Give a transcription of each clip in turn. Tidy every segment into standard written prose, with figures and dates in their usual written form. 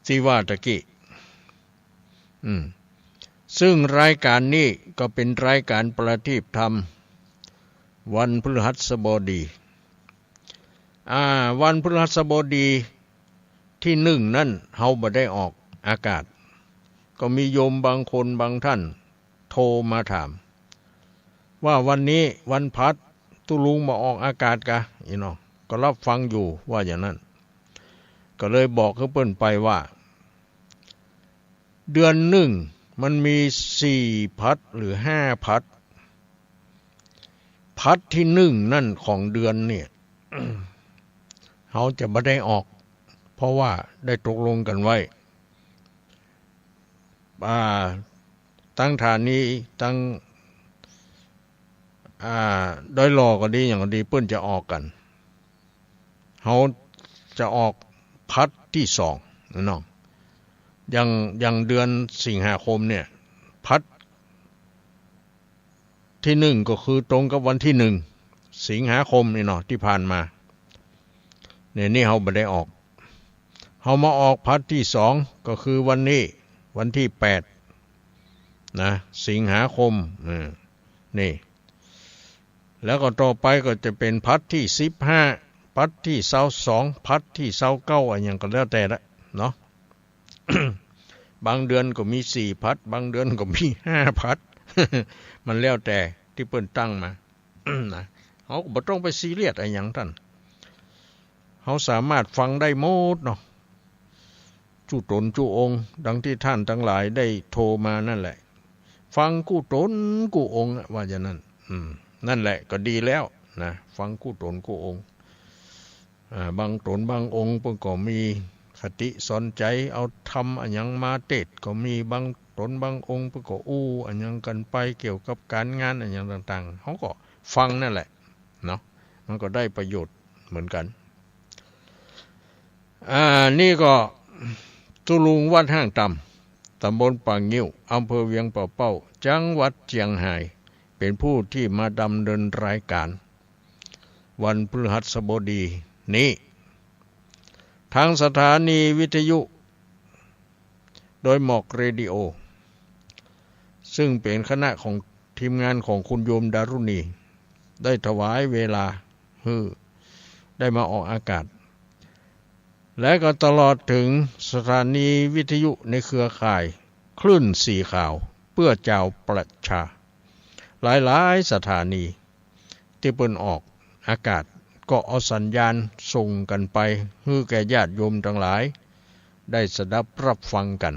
ที่ว่าตะกี้ซึ่งรายการนี้ก็เป็นรายการประทีปธรรมวันพฤหัสบดีวันพฤหัสบดีที่1นั่นเฮาบ่ได้ออกอากาศก็มีโยมบางคนบางท่านโทรมาถามว่าวันนี้วันพัดตุลุงมาออกอากาศกะอีน้องก็รับฟังอยู่ว่าอย่างนั้นก็เลยบอกเขาเปิ้นไปว่าเดือน1มันมี4พัดหรือ5พัดพัดที่1นั่นของเดือนเนี่ย เขาจะไม่ได้ออกเพราะว่าได้ตกลงกันไว้ตั้งฐานนี้ตั้งโดยรอก็ดีอย่างก็ดีเปิ้นจะออกกันเขาจะออกพัดที่2น้องอย่างเดือนสิงหาคมเนี่ยพัดที่1ก็คือตรงกับวันที่1สิงหาคมนี่เนาะที่ผ่านมาเนี่ยนี่เขาไม่ได้ออกเขามาออกพัดที่2ก็คือวันนี้วันที่8นะสิงหาคมนี่แล้วก็ต่อไปก็จะเป็นพัดที่15พัดที่22พัดที่29อะไรอย่างก็แล้วแต่ละเนาะ บางเดือนก็มี4พัดบางเดือนก็มี5พัด มันแล้วแต่ที่เปิ้นตั้งมา นะเขาก็บ่ต้องไปซีเรียสอะไรอย่างท่านเขาสามารถฟังได้หมดเนาะจู่ตนจู่องค์ดังที่ท่านทั้งหลายได้โทรมานั่นแหละฟังกู้ตนกู้องค์ว่าอย่างนั้นนั่นแหละก็ดีแล้วนะฟังกู้ตนกู้องค์บางตนบางองค์เพิ่นก็มีคติสอนใจเอาธรรมอันยังมาเทศก็มีบางตนบางองค์เพิ่นก็อันยังกันไปเกี่ยวกับการงานอันยังต่างๆเขาก็ฟังนั่นแหละเนาะมันก็ได้ประโยชน์เหมือนกันนี่ก็ตุลุงวัดห้างต่ำตำบลปางงิ้วอำเภอเวียงป่าเป้าจังหวัดเชียงรายเป็นผู้ที่มาดำเนินรายการวันพฤหัสบดีนี้ทางสถานีวิทยุโดยหมอกเรดิโอซึ่งเป็นคณะของทีมงานของคุณโยมดารุณีได้ถวายเวลาได้มาออกอากาศและก็ตลอดถึงสถานีวิทยุในเครือข่ายคลื่นสีขาวเพื่อเจ้าประชาหลายๆสถานีที่เปิ้นออกอากาศก็เอาสัญญาณส่งกันไปให้แก่ญาติโยมทั้งหลายได้สดับรับฟังกัน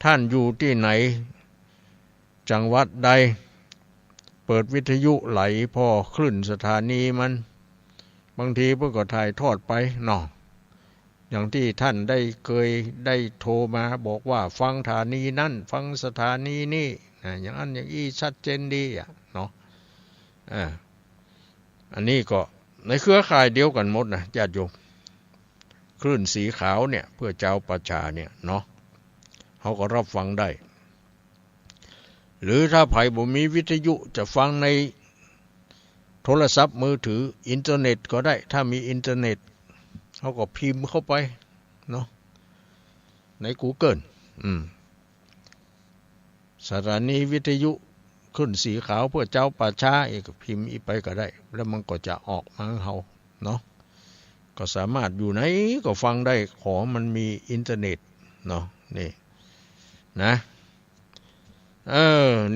ท่านอยู่ที่ไหนจังหวัดใดเปิดวิทยุไหลพอคลื่นสถานีมันบางทีเพิ่นก็ถ่ายทอดไปเนาะอย่างที่ท่านได้เคยได้โทรมาบอกว่าฟังสถานีนั่นฟังสถานีนี่อย่างนั้นอย่างนี้ชัดเจนดีเนาะอันนี้ก็ในเครือข่ายเดียวกันหมดนะญาติโยมคลื่นสีขาวเนี่ยเพื่อเจ้าประชาเนี่ยเนาะเขาก็รับฟังได้หรือถ้าไผบ่มีวิทยุจะฟังในโทรศัพท์มือถืออินเทอร์เน็ตก็ได้ถ้ามีอินเทอร์เน็ตเขาก็พิมพ์เข้าไปเนาะใน Google สถานีวิทยุขึ้นสีขาวเพื่อเจ้าป่าช้าเอกพิมพ์อีไปก็ได้แล้วมันก็จะออกมาให้เราเนาะก็สามารถอยู่ไหนก็ฟังได้ขอมันมีอินเทอร์เน็ตเนาะนี่นะ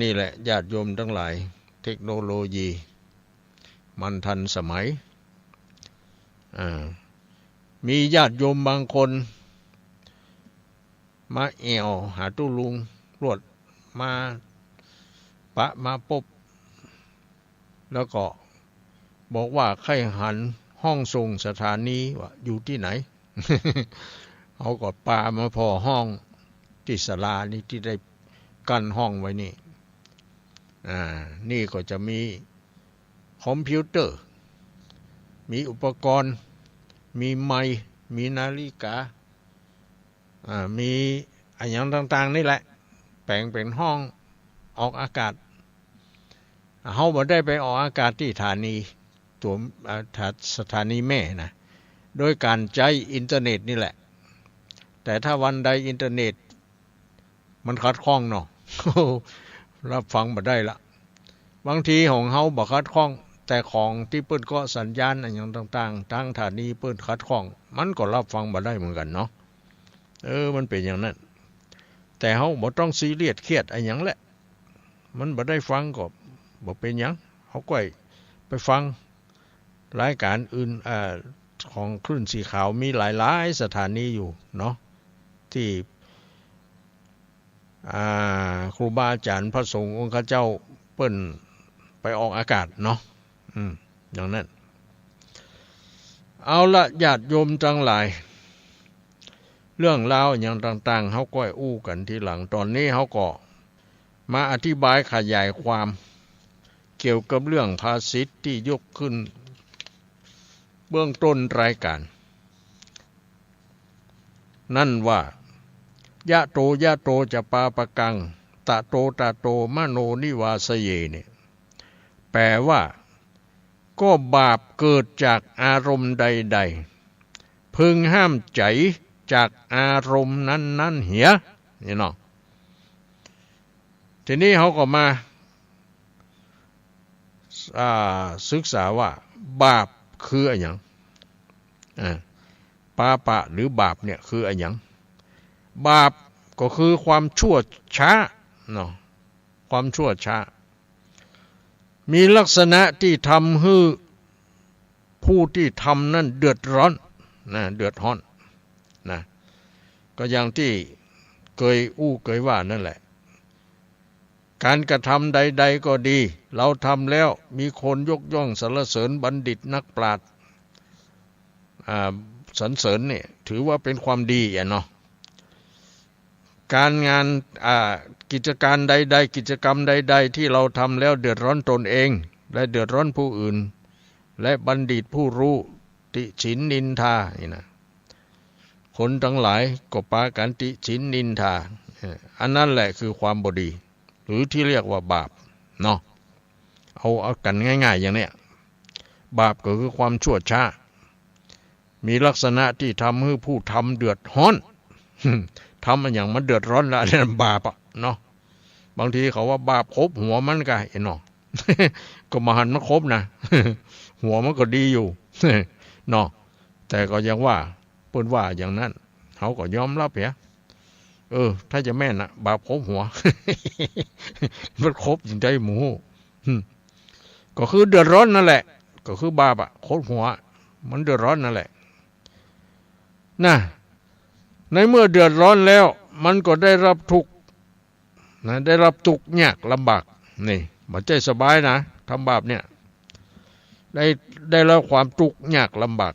นี่แหละญาติโยมทั้งหลายเทคโนโลยีมันทันสมัยมีญาติโยมบางคนมาแอวหาตู้ลุงรวดมาปะมาปบแล้วก็บอกว่าใครหันห้องส่งสถานีว่าอยู่ที่ไหน เขาก็ปามาพอห้องที่ศาลานี่ที่ได้กั้นห้องไว้นี่นี่ก็จะมีคอมพิวเตอร์มีอุปกรณ์มีไมค์มีนาฬิกามีอะไรอย่างต่างๆนี่แหละแปลงเป็นห้องออกอากาศเขาบ่ได้ไปออกอากาศที่สถานีตัวสถานีแม่นะโดยการใช้อินเทอร์เน็ตนี่แหละ แต่ถ้าวันใดอินเทอร์เน็ตมันขัดข้องเนาะ รับฟังบ่ได้ละบางทีของเฮาบ่ขัดข้องแต่ของที่เปิ้นก็สัญญาณอะไรอย่างต่างๆทางสถานีเปิ้นขัดข้องมันก็รับฟังบ่ได้เหมือนกันเนาะมันเป็นอย่างนั้นแต่เฮาบ่ต้องซีเรียสเครียดอะไรหยังแหละมันบ่ได้ฟังก็บ่เป็นหยังเฮาก็ไปฟังรายการอื่นของคลื่นสีขาวมีหลายๆสถานีอยู่เนาะที่ครูบาอาจารย์พระสงฆ์องค์ข้าเจ้าเปิ้นไปออกอากาศเนาะอย่างนั้นเอาละญาติโยมทั้งหลายเรื่องราวอย่างต่างๆเฮาก็อู้กันทีหลังตอนนี้เฮาก็มาอธิบายขยายความเกี่ยวกับเรื่องภาษิตที่ยกขึ้นเบื้องต้นรายการนั่นว่ายะโตยะโตจะปาปะกังตะโตตะโตมโนนิวาสเยเนี่ยแปลว่าก็บาปเกิดจากอารมณ์ใดๆพึงห้ามใจจากอารมณ์นั้นๆเหียนี่เนาะทีนี้เขาก็มาศึกษาว่าบาปคืออะไรอย่างปาปะหรือบาปเนี่ยคืออะไรอย่างบาปก็คือความชั่วช้าเนาะความชั่วช้ามีลักษณะที่ทำให้ผู้ที่ทำนั้นเดือดร้อนนะเดือดร้อนนะก็อย่างที่เคยว่านั่นแหละการกระทำใดๆก็ดีเราทำแล้วมีคนยกย่องสรรเสริญบัณฑิตนักปราชญ์สรรเสริญเนี่ยถือว่าเป็นความดีเนาะการงานกิจการใดๆกิจกรรมใดๆที่เราทำแล้วเดือดร้อนตนเองและเดือดร้อนผู้อื่นและบัณฑิตผู้รู้ติฉินนินทานี่นะคนทั้งหลายก็ปากันติฉินนินทาอันนั้นแหละคือความบดีหรือที่เรียกว่าบาปเนาะเอากันง่ายๆอย่างเนี้ยบาปก็คือความชั่วช้ามีลักษณะที่ทำให้ผู้ทำเดือดร้อนทำอย่างมันเดือดร้อนละนั่นบาปเนาะบางทีเขาว่าบาปครบหัวมันก็เนาะ ก็มาหันมาครบนะ หัวมันก็ดีอยู่ เนาะแต่ก็ยังว่าเปิ้นว่าอย่างนั้นเขาก็ยอมรับเหรอถ้าจะแม่นนะบาปครบหัว มันครบจริงใจหมูก็คือเดือดร้อนนั่นแหละก็คือบาปครบหัวมันเดือดร้อนนั่นแหละนะในเมื่อเดือดร้อนแล้วมันก็ได้รับทุกข์นะได้รับทุกข์ยากลำบากนี่มันใจสบายนะทำบาปเนี่ยได้รับความทุกข์ยากลำบาก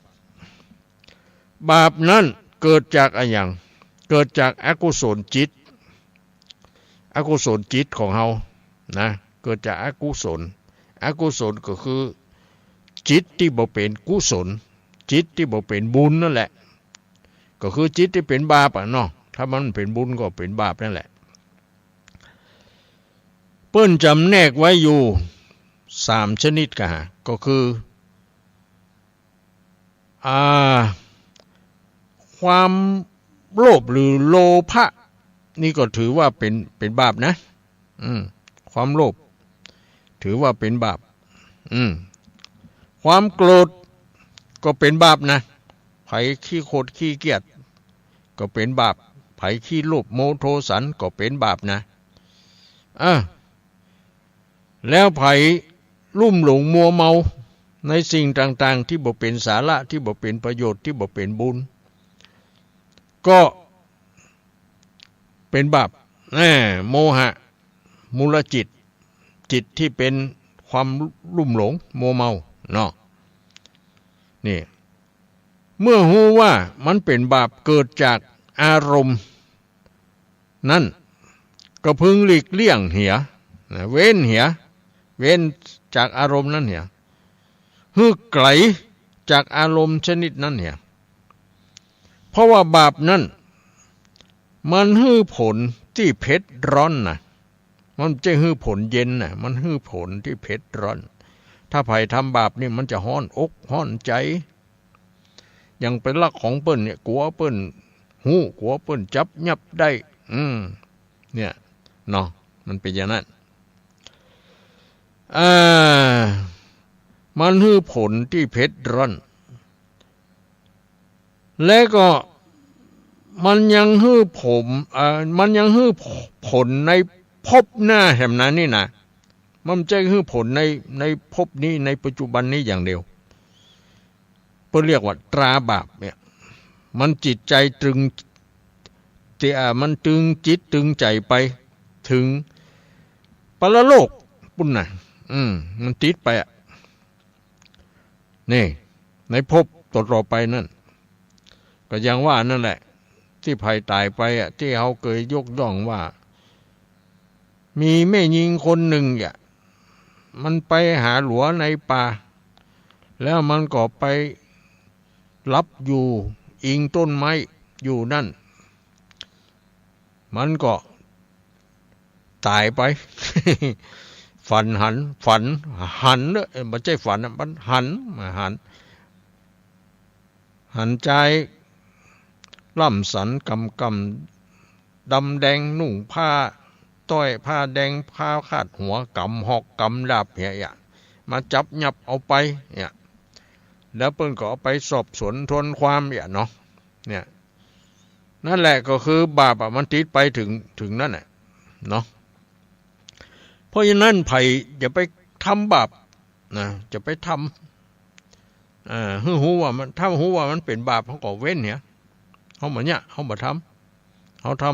บาปนั้นเกิดจากอะไรอย่างเกิดจากอกุศลจิตของเฮานะเกิดจากอกุศลก็คือจิตที่บ่เป็นกุศลจิตที่บ่เป็นบุญนั่นแหละก็คือจิตที่เป็นบาปเนาะถ้ามันเป็นบุญก็เป็นบาปนั่นแหละเปิ้นจำแนกไว้อยู่3ชนิดก็คือความโลภหรือโลภะนี่ก็ถือว่าเป็นบาปนะความโลภถือว่าเป็นบาปความโกรธก็เป็นบาปนะไผขี้โคตรขี้เกียจก็เป็นบาปไผขี้โลภโมโทสันก็เป็นบาปนะแล้วไผลุ่มหลงมัวเมาในสิ่งต่างๆที่บ่เป็นสาระที่บ่เป็นประโยชน์ที่บ่เป็นบุญก็เป็นบาปโมหะมูลจิตที่เป็นความลุ่มหลงมัวเมาเนาะนี่เมื่อรู้ว่ามันเป็นบาปเกิดจากอารมณ์นั่นก็พึงหลีกเลี่ยงเหียเว้นจากอารมณ์นั้นเหียฮึกไกลจากอารมณ์ชนิดนั้นเหียเพราะว่าบาปนั้นมันฮื้อผลที่เผ็ดร้อนนะมันจะฮื้อผลเย็นนะมันฮื้อผลที่เผ็ดร้อนถ้าไผทำบาปนี่มันจะห้อนอกห้อนใจอย่างเป็นลักของเปิ้นเนี่ยกลัวเปิ้น หูขัวเปิ้นจับยับได้เนี่ยเนาะมันเป็นอย่างนั้นมันฮื้อผลที่เผ็ดร้อนและก็มันยังฮื้อมันยังฮื้อผลในภพหน้าแห่งนั้นนี่นะมันจะฮื้อผลในภพนี้ในปัจจุบันนี้อย่างเดียวเพื่อเรียกว่าตราบาปเนี่ยมันจิตใจตรึงมันตึงจิตตึงใจไปถึงปรโลกปุ่นน่ะมันติดไปนี่ในภพต่อไปนั่นก็ยังว่านั่นแหละที่ภัยตายไปที่เขาเคยยกย่องว่ามีแม่หญิงคนหนึ่งมันไปหาหลัวในป่าแล้วมันก็ไปรับอยู่อิงต้นไม้อยู่นั่นมันก็ตายไป ฝันหันเนอะไม่ใช่ฝันมันหันใจล่ำสันกำดำแดงนุ่งผ้าต้อยผ้าแดงผ้าคาดหัวกำหอกกำดาบเนี่ยมาจับยับเอาไปเนี่ยแล้วเปิ้นก็เอาไปสอบสวนทวนความเนาะเนี่ยนั่นแหละก็คือบาปมันติดไปถึงนั่นแหละเนาะเพราะฉะนั้นไผ่อย่าไปทำบาปนะจะไปทำหูว่ามันถ้าหูว่ามันเป็นบาปเขาก็เว้นเนี่ยเขาเหมือนเนี่ยเขาบ่ทำเขาท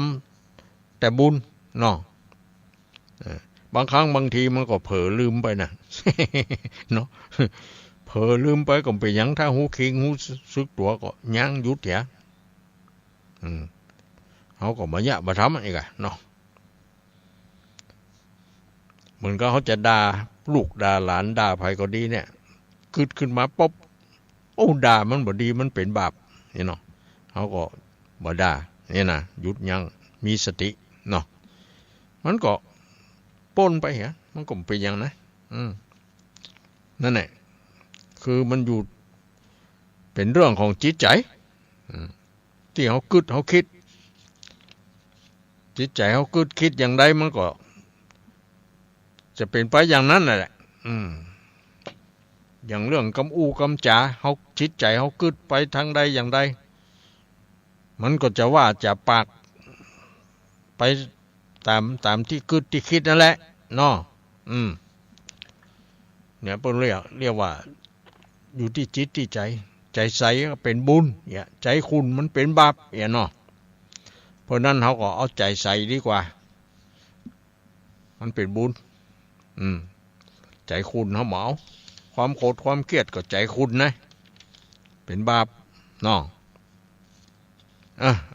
ำแต่บุญเนาะบางครั้งบางทีมันก็เผลอลืมไปนะ เนาะเผลอลืมไปก็ไปยังถ้าหูคิงหูซึกตัวก็ยังยุดเนี่ยเขาก็มาเนี่ยบ่ทำอีกเนาะเหมือนก็เขาจะด่าลูกด่าหลานด่าไผก็ดีเนี่ยขึ้นมาป๊บโอ้ด่ามันบ่ดีมันเป็นบาปนี่เนาะเขาก็บ่ด่านี่นะหยุดยั้งมีสติเนาะมันก็ป้นไปเหรอมันก็เป็นอย่างนะนั่นแหละคือมันอยู่เป็นเรื่องของจิตใจที่เขาเขาคิดจิตใจเขาคิดอย่างใดมันก็จะเป็นไปอย่างนั้นแหละอย่างเรื่องกำจ๋าเขาจิตใจเขาไปทางใดอย่างใดมันก็จะว่าจะปากไปตามที่ที่คิดนั่นแหละเนาะเนี่ยเพิ่นเรียกว่าอยู่ที่จิตที่ใจใสก็เป็นบุญใจคุณมันเป็นบาปเนาะเพราะนั้นเขาก็เอาใจใสดีกว่ามันเป็นบุญใจคุณเขาเหมาความโกรธความเครียดก็ใจคุณนะเป็นบาปเนาะ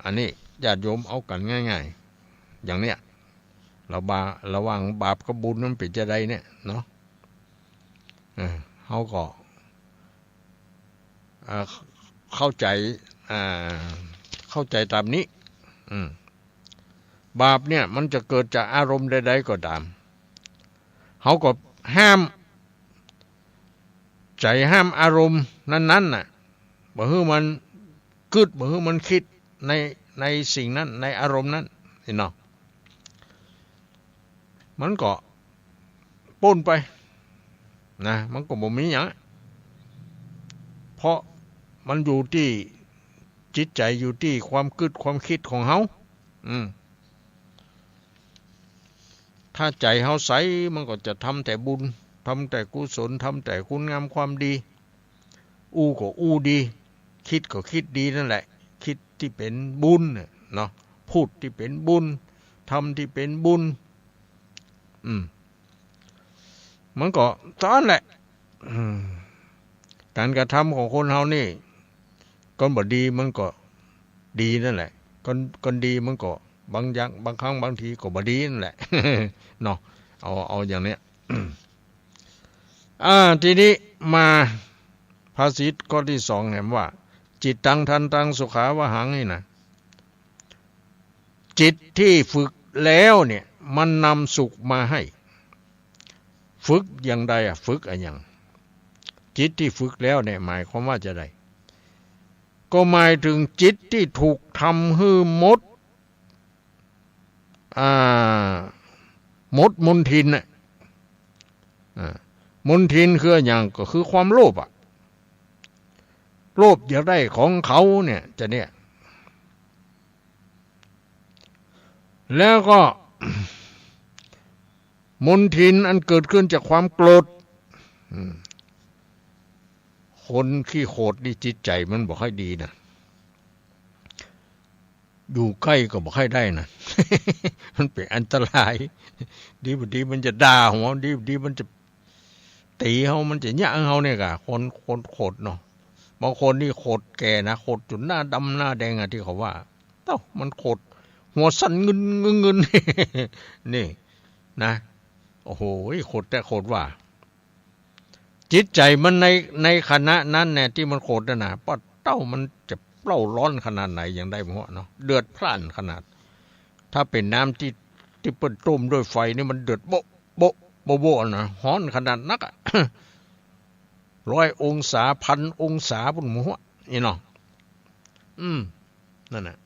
อันนี้ญาติโยมเอากันง่ายๆอย่างเนี้ยระวังบาปกับบุญมันเป็นจะใดเนี่ยเนาะเขาก็เข้าใจตามนี้บาปเนี่ยมันจะเกิดจากอารมณ์ใดๆก็ตามเขาก็ห้ามใจห้ามอารมณ์นั้นน่ะบ่ให้มันบ่ให้มันคิดในสิ่งนั้นในอารมณ์นั้นเนาะมันก็ป้นไปนะมันก็บ่มีหยังเพราะมันอยู่ที่จิตใจอยู่ที่ความความคิดของเฮาถ้าใจเฮาใสมันก็จะทำแต่บุญทำแต่กุศลทำแต่คุณงามความดีก็ดีคิดก็คิดดีนั่นแหละคิดที่เป็นบุญเนาะพูดที่เป็นบุญทำที่เป็นบุญมันก็ตอนแหละการกระทำของคนเฮานี่ก่อนบ่ดีมันก็ดีนั่นแหละก่อนดีมันก็บางอย่างบางครั้งบางทีก็บ่ดีนั่นแหละ เนาะเอาอย่างเนี้ย ทีนี้มาภาษิตข้อที่2เห็นว่าจิตตังทันตังสุขาวหังนี่นะจิตที่ฝึกแล้วเนี่ยมันนำสุขมาให้ฝึกอย่างใดฝึกอย่างจิตที่ฝึกแล้วเนี่ยหมายความว่าจะได ก็หมายถึงจิตที่ถูกทำให้มดมนทินน่ะมนทินคืออย่างก็คือความโลภโลภอยากได้ของเขาเนี่ยจะเนี่ยแล้วก็ มนทินอันเกิดขึ้นจากความโกรธคนขี้โกรธนี่จิตใจมันบ่ค่อยดีนะอยู่ใกล้ก็บ่ค่อยได้นะ มันเป็นอันตรายดีบดีมันจะด่าหัวดีมันจะตีเฮามันจะยะเฮาเนี่ยกะคนโกรธเนาะบางคนนี่โกรธแก่นะโกรธจนหน้าดำหน้าแดงที่เขาว่าเต้ามันโกรธหัวสั่นเงิน นี่นะโอ้โหโคตรแต่โคตรว่าจิตใจมันในขณะนั้นเนี่ยที่มันโคตรนะป้าเต้ามันจะเล่าร้อนขนาดไหนอย่างได้บ่เนาะเดือดพล่านขนาดถ้าเป็นน้ำที่เปิ้นต้มด้วยไฟนี่มันเดือดโบนะฮ้อนขนาดนัก100 องศา1,000 องศาพุ่นหมู่นี่เนาะนั่นน่ะ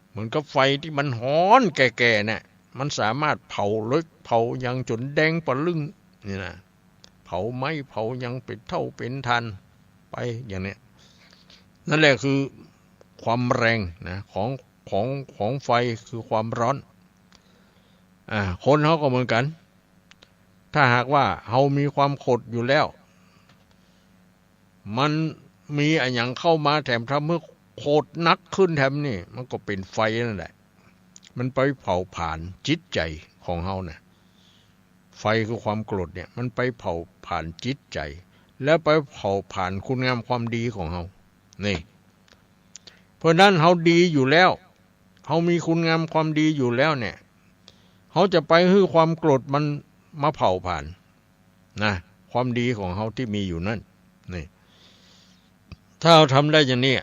เหมือนกับไฟที่มันฮ้อนแก่ๆเนี่ยมันสามารถเผาลึกเผายังจนแดงปะลึงนี่นะเผาไม้เผายังเป็นเท่าเป็นทันไปอย่างนี้นั่นแหละคือความแรงนะของไฟคือความร้อนคนเขาก็เหมือนกันถ้าหากว่าเขามีความโกรธอยู่แล้วมันมีอะไรอย่างเข้ามาแถมทำให้โกรธนักขึ้นแถมนี่มันก็เป็นไฟนั่นแหละมันไปเผาผ่านจิตใจของเฮาเนี่ยไฟคือความโกรธเนี่ยมันไปเผาผ่านจิตใจแล้วไปเผาผ่านคุณงามความดีของเฮานี่เพราะนั้นเฮาดีอยู่แล้วเฮามีคุณงามความดีอยู่แล้วเนี่ยเฮาจะไปให้ความโกรธมันมาเผาผ่านนะความดีของเฮาที่มีอยู่นั่นนี่ถ้าเราทำได้อย่างนี้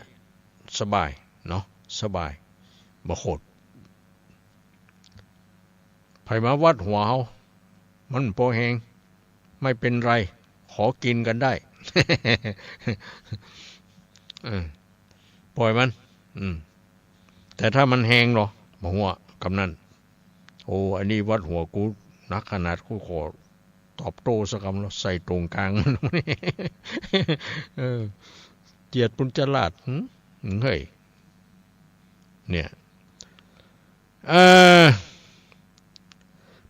สบายเนาะสบายบ่โกรธไผมาวัดหัวเฮามันพอแหงไม่เป็นไรขอกินกันได้ ปล่อยมันแต่ถ้ามันแหงหรอบ่หัวกำนั้นโอ้อันนี้วัดหัวกูนักขนาดกูขอตอบโต้สักคำแล้วใส่ตรงกลางมันนี่เจียดปุญจลาดเฮ้ยเนี่ย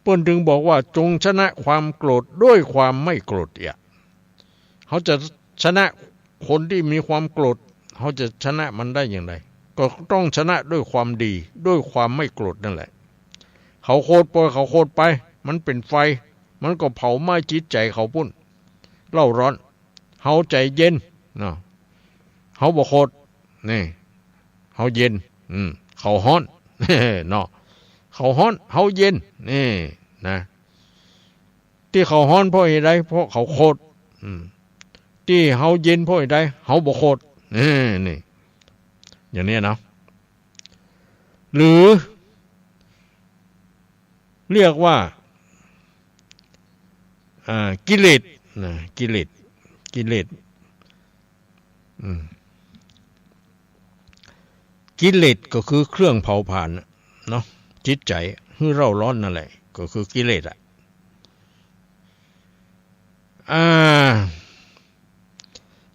เปิ้นถึงบอกว่าจงชนะความโกรธด้วยความไม่โกรธเขาจะชนะคนที่มีความโกรธเขาจะชนะมันได้อย่างไรก็ต้องชนะด้วยความดีด้วยความไม่โกรธนั่นแหละเขาโกรธไปเขาโกรธไปมันเป็นไฟมันก็เผาไหม้จิตใจเขาพุ่นเล่าร้อนเขาใจเย็นเนาะเขาบ่โกรธนี่เขาเย็นเขาฮ้อนเนาะเขาฮ้อนเขาเย็นนี่นะที่เขาฮ้อนเพราะเหตุใดเพราะเขาโกรธที่เขาเย็นเพราะเหตุใดเขาบ่โกรธนี่อย่างนี้นะหรือเรียกว่ากิเลสนะกิเลสกิเลสก็คือเครื่องเผาผลาญเนาะจิตใจให้เราร้อนนั่นแหละก็คือกิเลส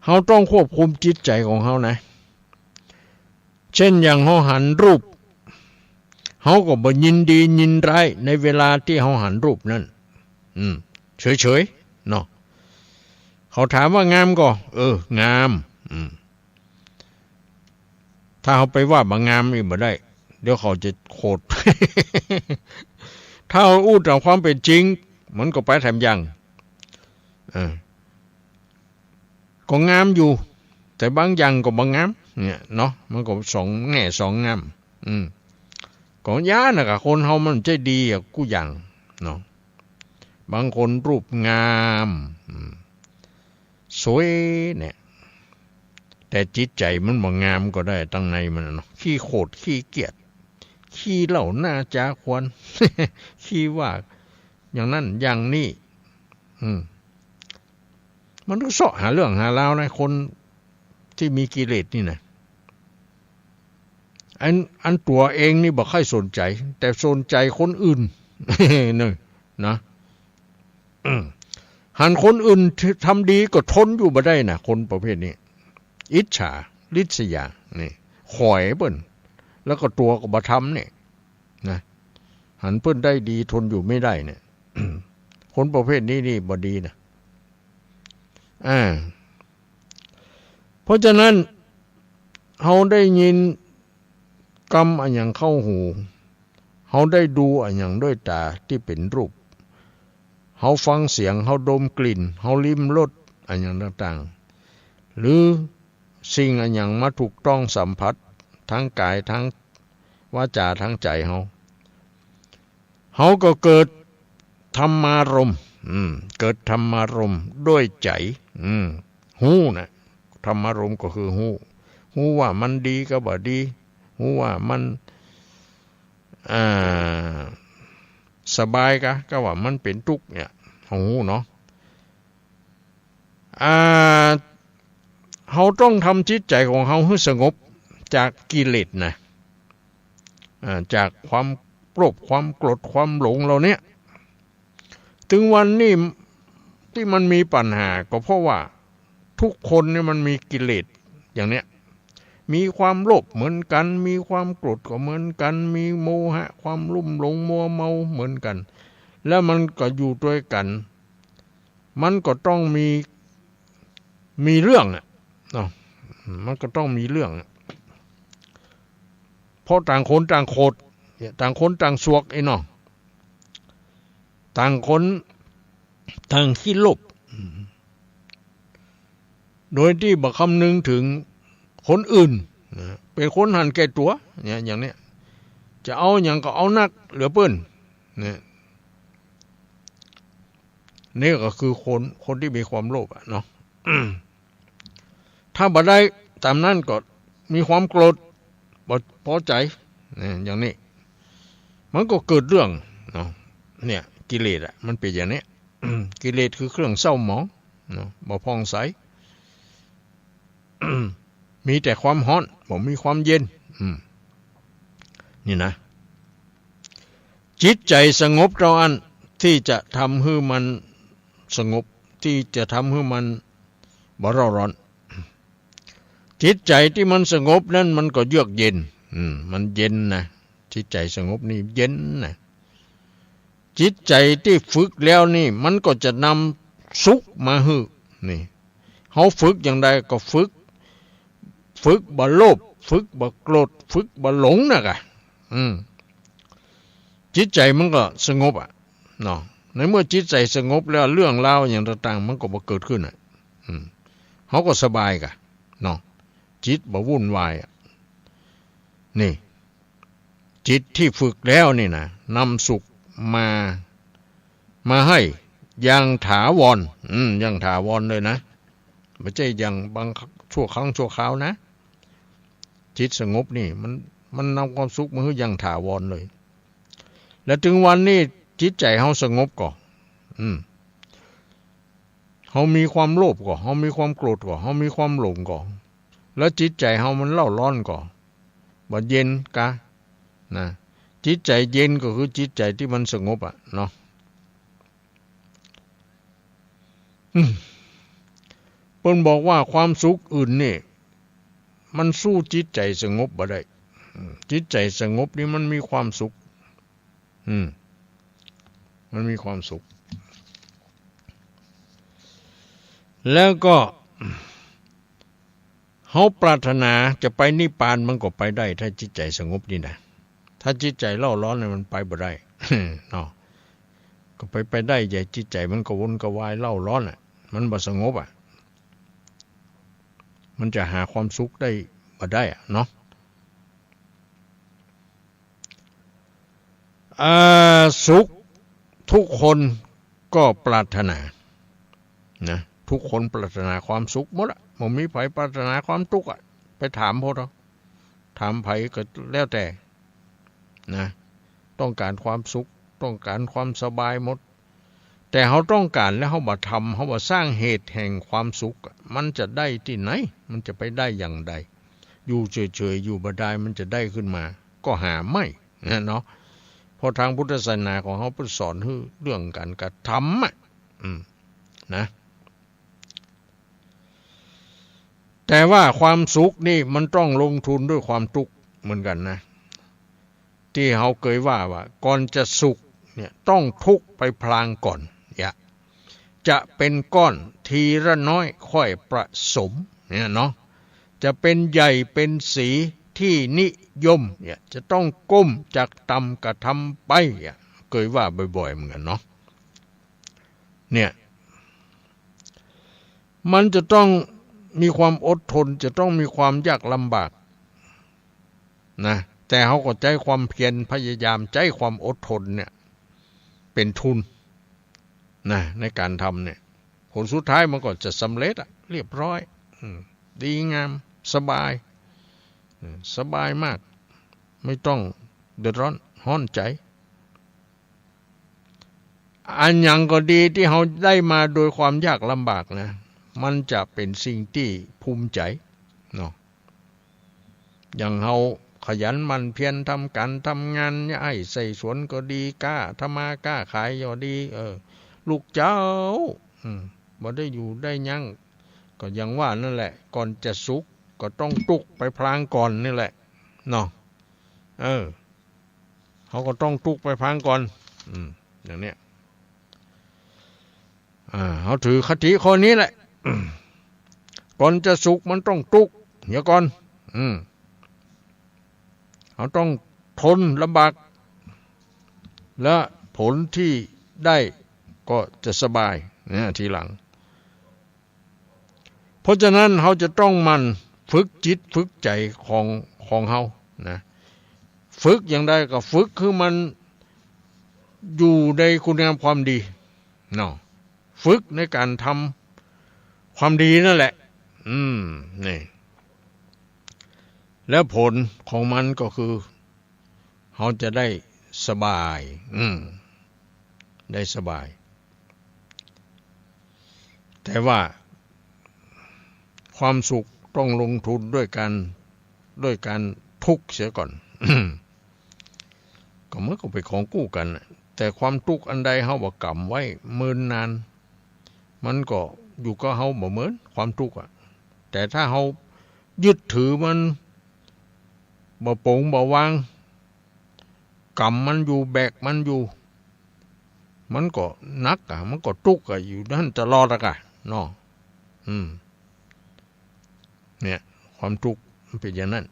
เราต้องควบคุมจิตใจของเรานะเช่นอย่างเราหันรูปเราก็บ่ยินดียินร้ายในเวลาที่เราหันรูปนั่นเฉยๆเนาะเขาถามว่างามก็งามถ้าเขาไปว่าบางงามอีกบ่ได้เดี๋ยวเขาจะโกรธ ถ้าเขาอู้ตามความเป็นจริงมันก็ไปแถมยังก็งามอยู่แต่บางอย่างก็บางงามเนี่ยเนาะมันก็สองแง่สองงามก็ยานะกะคนเฮามันใจดีกูอย่างเนาะบางคนรูปงามสวยเนี่ยแต่จิตใจมันบ่งามก็ได้ตั้งในมันเนาะขี้โคตรขี้เกียจขี้เหล่าหน้าจาควร ขี้ว่าอย่างนั้นอย่างนี้มันต้องเสาะหาเรื่องหาราวนะคน ที่มีกิเลสนี่นะอันตัวเองนี่บ่ค่อยสนใจแต่สนใจคนอื่น นี่นะหันคนอื่นทำดีก็ทนอยู่บ่ได้นะคนประเภทนี้อิจฉาริษยานี่ข่อยเปิ้นแล้วก็ตัวก็บ่ทำนี่นะหันเปิ้นได้ดีทนอยู่ไม่ได้เนี่ย คนประเภทนี้นี่บ่ดีนะเพราะฉะนั้นเฮาได้ยินกรรมอันอย่างเข้าหูเฮาได้ดูอันอย่างด้วยตาที่เป็นรูปเฮาฟังเสียงเฮาดมกลิ่นเฮาลิ้มรสอันอย่างต่างๆหรือสิ่งอันอย่างมาถูกต้องสัมผัสทั้งกายทั้งวาจาทั้งใจเฮาก็เกิดธรรมารมณ์เกิดธรรมารมณ์ด้วยใจหูนะธรรมารมณ์ก็คือหูว่ามันดีก็บ่ดีหูว่ามันสบายก็ว่ามันเป็นทุกข์เนี่ยหูเนาะเฮาต้องทำจิตใจของเฮาให้สงบจากกิเลสนะจากความโลภความโกรธความหลงเราเนี่ยถึงวันนี้ที่มันมีปัญหาก็เพราะว่าทุกคนเนี่ยมันมีกิเลสอย่างเนี้ยมีความโลภเหมือนกันมีความโกรธก็เหมือนกันมีโมหะความลุ่มหลงมัวเมาเหมือนกันแล้วมันก็อยู่ด้วยกันมันก็ต้องมีเรื่องเนาะมันก็ต้องมีเรื่องเพราะต่างคนต่างโคตรต่างคนต่างสวกไอ้เนาะต่างคนต่างขี้โลภโดยที่บ่คำนึงถึงคนอื่นเป็นคนหันแก่ตัวเนี่ยอย่างเนี้ยจะเอาอย่างก็เอานักเหลือเปิ้นเนี่ยนี่ก็คือคนที่มีความโลภเนาะ ถ้าบ่ได้ตามนั้นก็มีความโกรธบ่พอใจเนี่ยอย่างนี้มันก็เกิดเรื่องเนาะเนี่ยกิเลสมันเป็นอย่างนี้ กิเลสคือเครื่องเศร้าหมองเนาะบ่ผ่องใส มีแต่ความร้อนบ่มีความเย็นนี่นะจิตใจสงบเราอันที่จะทำให้มันสงบที่จะทำให้มันบ่ร้อนจิตใจที่มันสงบนั้นมันก็เยือกเย็นมันเย็นนะจิตใจสงบนี่เย็นนะจิตใจที่ฝึกแล้วนี่มันก็จะนำสุขมาให้นี่เฮาฝึกอย่างใดก็ฝึกบ่โลภฝึกบ่โกรธฝึกบ่หลงน่ะกะจิตใจมันก็สงบเนาะในเมื่อจิตใจสงบแล้วเรื่องราวอย่างต่างๆมันก็บ่เกิดขึ้นเฮาก็สบายกะเนาะจิตบ่วุ่นวายนี่จิตที่ฝึกแล้วนี่นะนำสุขมาให้อย่างถาวรอย่างถาวรเลยนะไม่ใช่อย่างบางชั่วครั้งชั่วคราวนะจิตสงบนี่มันนำความสุขมาให้อย่างถาวรเลยแล้วถึงวันนี้จิตใจเฮาสงบก่อนเฮามีความโลภก่อนเฮามีความโกรธก่อนเฮามีความหลงก่อนแล้วจิตใจเฮามันเล่าร้อนก่อนบ่เย็นกะนะจิตใจเย็นก็คือจิตใจที่มันสงบเนาะเพิ่นบอกว่าความสุขอื่นนี่มันสู้จิตใจสงบบ่ได้จิตใจสงบนี่มันมีความสุขมันมีความสุขแล้วก็เฮาปรารถนาจะไปนิพพานมันก็ไปได้ถ้าจิตใจสงบนี่นะถ้าจิตใจเล่าร้อนมันไปบ่ได้ เนาะก็ไปได้ใหญ่จิตใจมันก็วนก็วายเล่าร้อนมันบ่สงบมันจะหาความสุขได้บ่ได้เนาะสุขทุกคนก็ปรารถนานะทุกคนปรารถนาความสุขหมดบ่มีไผปรารถนาความทุกข์ไปถามพวกเราถามไผก็แล้วแต่นะต้องการความสุขต้องการความสบายหมดแต่เฮาต้องการแล้วเฮาบ่ทำเฮาบ่สร้างเหตุแห่งความสุข มันจะได้ที่ไหนมันจะไปได้อย่างใดอยู่เฉยๆอยู่บ่ได้มันจะได้ขึ้นมาก็หาไม่เนาะเพราะทางพุทธศาสนาของเขาสอนเรื่องการกระทำนะแต่ว่าความสุขนี่มันต้องลงทุนด้วยความทุกข์เหมือนกันนะที่เขาเคยว่าก่อนจะสุขเนี่ยต้องทุกข์ไปพลางก่อนจะเป็นก้อนทีละน้อยค่อยประสมเนี่ยเนาะจะเป็นใหญ่เป็นสีที่นิยมเนี่ยจะต้องก้มจากต่ำกระทำไปเคยว่าบ่อยๆเหมือนกันเนาะเนี่ยมันจะต้องมีความอดทนจะต้องมีความยากลำบากนะแต่เขาก็ใจความเพียรพยายามใจความอดทนเนี่ยเป็นทุนนะในการทำเนี่ยผลสุดท้ายมันก็จะสำเร็จเรียบร้อยดีงามสบายมากไม่ต้องเดือดร้อนห้อนใจอันยังก็ดีที่เขาได้มาโดยความยากลำบากนะมันจะเป็นสิ่งที่ภูมิใจเนาะอย่างเขาขยันมันเพียรทำการทำงานไอ้ใส่สวนก็ดีกล้าทำมากล้าขายก็ดีลูกเจ้าบ่ได้อยู่ได้ยั่งก็ยังว่านั่นแหละก่อนจะสุขก็ต้องทุกข์ไปพลางก่อนนี่แหละเนาะเขาก็ต้องทุกข์ไปพลางก่อนอย่างเนี้ยเขาถือคติข้อนี้แหละก่อนจะสุขมันต้องทุกข์เดี๋ยวก่อนเขาต้องทนลำบากและผลที่ได้ก็จะสบายทีหลังเพราะฉะนั้นเขาจะต้องมันฝึกจิตฝึกใจของเขานะฝึกอย่างใดก็ฝึกคือมันอยู่ในคุณงามความดีเนาะฝึกในการทำความดีนั่นแหละนี่แล้วผลของมันก็คือเขาจะได้สบายได้สบายแต่ว่าความสุขต้องลงทุนด้วยการทุกข์เสียก่อน ก็เมื่อก็ไปของกู้กันแต่ความทุกข์อันใดเฮาบ่กำไว้เมินนานมันก็อยู่ก็เฮาบ่เหมือนความทุกข์แต่ถ้าเฮายึดถือมันบ่ปลงบ่วางกำมันอยู่แบกมันอยู่มันก็นักมันก็ทุกข์อยู่นั่นตลอดเนาะเนี่ยความทุกข์มันเป็นอย่างนั้น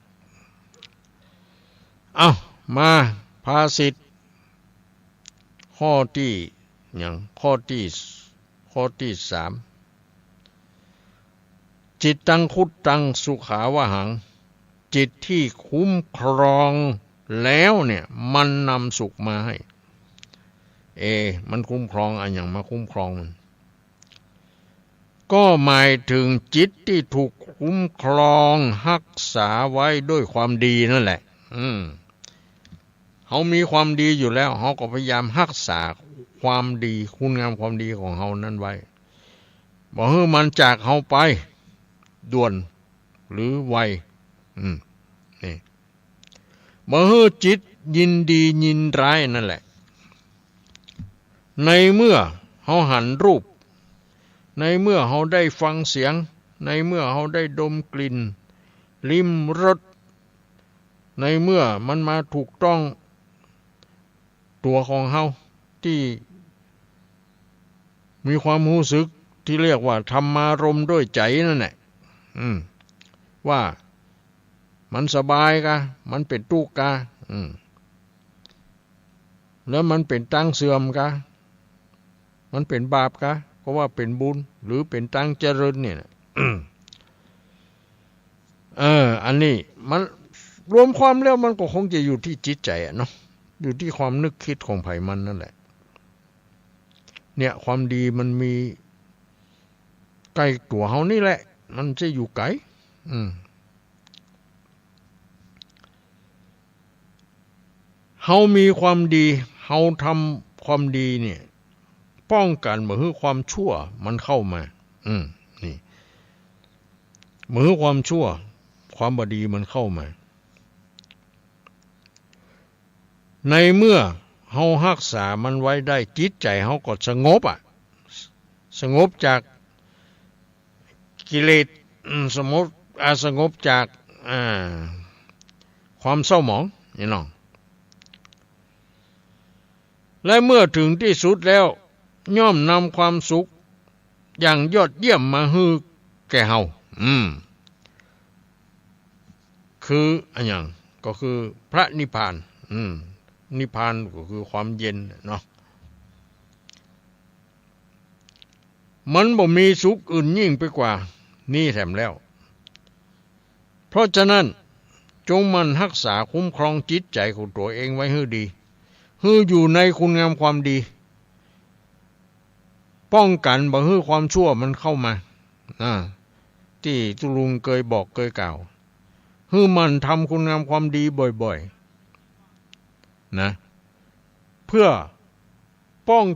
มาภาษิตข้อที่3จิตตังคุตตังสุขาวหังจิตที่คุ้มครองแล้วเนี่ยมันนำสุขมาให้มันคุ้มครองอันอย่างมาคุ้มครองมันก็หมายถึงจิตที่ถูกคุ้มครองรักษาไว้ด้วยความดีนั่นแหละเขามีความดีอยู่แล้วเขาก็พยายามรักษาความดีคุณงามความดีของเขานั้นไว้บ่ให้มันจากเขาไปด่วนหรือไวนี่บ่ให้จิตยินดียินร้ายนั่นแหละในเมื่อเขาหันรูปในเมื่อเขาได้ฟังเสียงในเมื่อเขาได้ดมกลิ่นลิ้มรสในเมื่อมันมาถูกต้องตัวของเขาที่มีความรู้สึกที่เรียกว่าธรรมารมณ์ด้วยใจนั่นแหละว่ามันสบายกะมันเป็นทุกข์กะแล้วมันเป็นตั้งเสื่อมกะมันเป็นบาปกะก็ว่าเป็นบุญหรือเป็นตั้งเจริญเนี่ย อันนี้มันรวมความแล้วมันก็คงจะอยู่ที่จิตใจเนาะอยู่ที่ความนึกคิดของไผมันนั่นแหละเนี่ยความดีมันมีใกล้ตัวเฮานี่แหละมันจะอยู่ไกลเฮามีความดีเฮาทำความดีเนี่ยป้องกันบ่ให้ความชั่วมันเข้ามานี่ เมื่อความชั่วความบดีมันเข้ามาในเมื่อเฮารักษามันไว้ได้จิตใจเฮาก็สงบสงบจากกิเลสสงบจากความเศร้าหมองนี่น้องและเมื่อถึงที่สุดแล้วย่อมนำความสุขอย่างยอดเยี่ยมมาให้แก่เฮาคืออันอย่างก็คือพระนิพพานนิพพานก็คือความเย็นเนาะมันบ่มีสุขอื่นยิ่งไปกว่านี่แถมแล้วเพราะฉะนั้นจงมันรักษาคุ้มครองจิตใจของตัวเองไว้ให้ดีให้อยู่ในคุณงามความดีป้องกันบ่ให้ความชั่วมันเข้ามาที่ตุลุงเคยบอกเคยกล่าวให้มันทำคุณงามความดีบ่อยๆนะเพื่อป้อง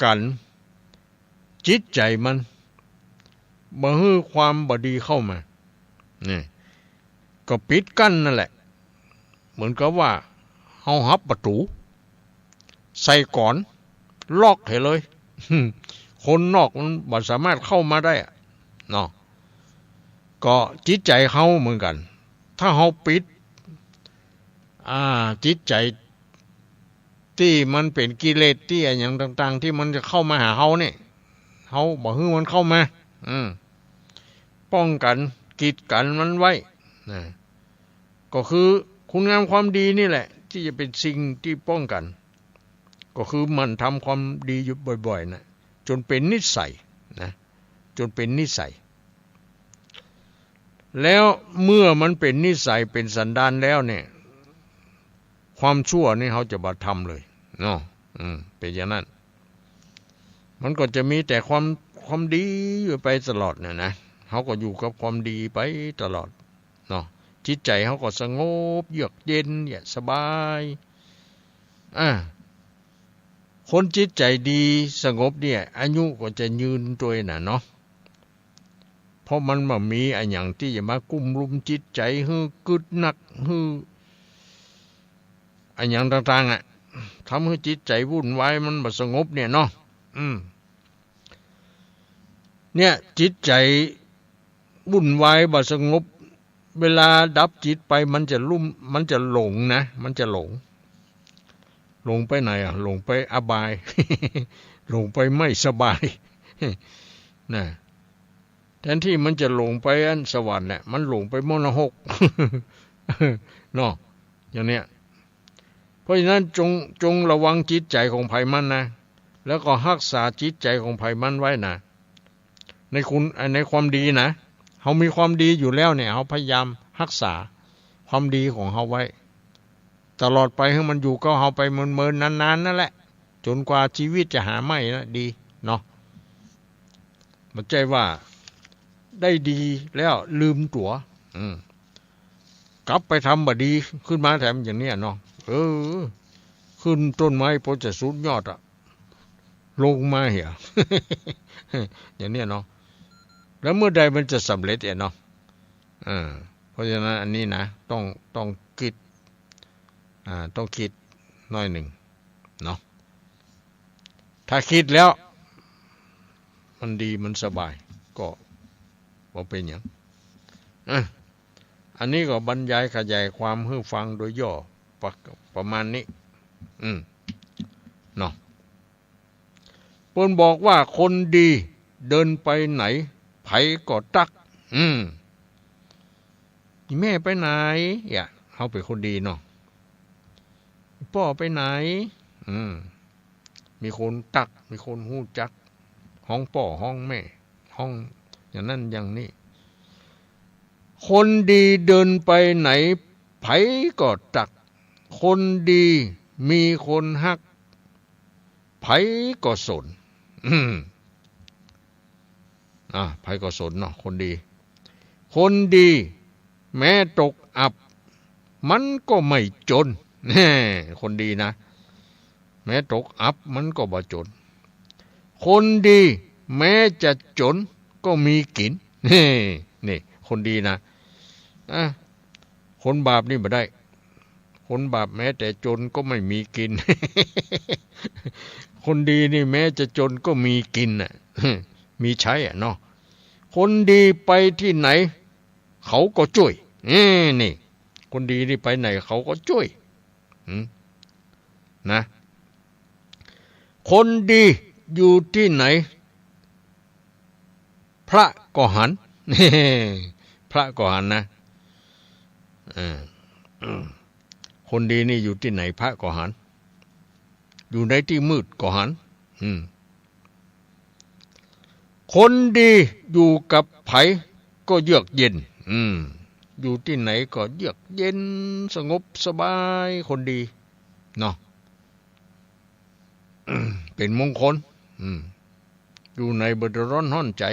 กันจิตใจมันบ่ให้ความบ่ดีเข้ามานี่ก็ปิดกั้นนั่นแหละเหมือนกับว่าเฮาหับประตูใส่ก่อนล็อกให้เลยคนนอกมันบ่สามารถเข้ามาได้เนาะก็จิตใจเฮาเหมือนกันถ้าเฮาปิดจิตใจที่มันเป็นกิเลสที่อย่างต่างๆที่มันจะเข้ามาหาเฮาเนี่ยเฮาบ่ให้มันเข้ามาป้องกันกีดกันมันไว้ก็คือคุณงามความดีนี่แหละที่จะเป็นสิ่งที่ป้องกันก็คือมันทำความดีอยู่บ่อยๆนะจนเป็นนิสัยนะจนเป็นนิสัยแล้วเมื่อมันเป็นนิสัยเป็นสันดานแล้วเนี่ยความชั่วนี่เขาจะบ่ทำเลยเนาะเป็นอย่างนั้นมันก็จะมีแต่ความดีอยู่ไปตลอดนะเขาก็อยู่กับความดีไปตลอดเนาะจิตใจเขาก็สงบเยือกเย็นสบายคนจิตใจดีสงบเนี่ยอายุก็จะยืนตัวน่ะเนาะเพราะมันบ่มีอันอย่างที่จะมากุ้มรุมจิตใจให้กึดหนักให้อันอย่างต่างๆทำให้จิตใจวุ่นวายมันบ่สงบเนี่ยเนาะเนี่ยจิตใจวุ่นวายบ่สงบเวลาดับจิตไปมันจะหลงนะมันจะหลงไปไหนหลงไปอบาย หลงไปไม่สบายนะแทนที่มันจะหลงไปอันสวรรค์เนี่ยมันหลงไปมรณะเนาะอย่างเนี้ยเพราะฉะนั้นจงระวังจิตใจของไผมันนะแล้วก็รักษาจิตใจของไผมันไว้นะในความดีนะเฮามีความดีอยู่แล้วเนี่ยเฮาพยายามรักษาความดีของเฮาไว้ตลอดไปให้มันอยู่ก็เฮาไปเมินๆนานๆนั่นแหละจนกว่าชีวิตจะหาไม่นะดีเนาะมันใจว่าได้ดีแล้วลืมตัวกลับไปทำบ่ดีขึ้นมาแถมอย่างเนี้ยเนาะขึ้นต้นไม้พอจะสุดยอดลงมาเหี่ย อย่างเนี้ยเนาะแล้วเมื่อใดมันจะสำเร็จเนาะเพราะฉะนั้นอันนี้นะต้องคิดต้องคิดหน่อยหนึ่งเนาะถ้าคิดแล้วมันดีมันสบายก็บ่เป็นหยังอันนี้ก็บรรยายขยายความให้ฟังโดยย่อประมาณนี้เนาะเพิ่นบอกว่าคนดีเดินไปไหนไผก็ตักแม่ไปไหนเขาเป็นคนดีเนาะพ่อไปไหนมีคนตักมีคนฮู้จักห้องพ่อห้องแม่ห้องอย่างนั้นอย่างนี้คนดีเดินไปไหนไผก็ตักคนดีมีคนฮักไผก็สนไผก็สนเนาะคนดีแม้ตกอับมันก็ไม่จนคนดีนะแม้ตกอับมันก็บ่จนคนดีแม้จะจนก็มีกินนี่ คนดีนะคนบาปนี่บ่ได้คนบาปแม้แต่จนก็ไม่มีกิน คนดีนี่แม้จะจนก็มีกินน่ะ มีใช้อ่ะเนาะคนดีไปที่ไหนเขาก็ช่วยนี่คนดีนี่ไปไหนเขาก็ช่วยนะคนดีอยู่ที่ไหนพระก็หัน พระก็หันนะคนดีนี่อยู่ที่ไหนพระก็หันอยู่ในที่มืดก็หันคนดีอยู่กับไผก็เยือกเย็นอยู่ที่ไหนก็เยือกเย็นสงบสบายคนดีเนาะเป็นมงคลอยู่ในบ่เดือดร้อนห้อนใจ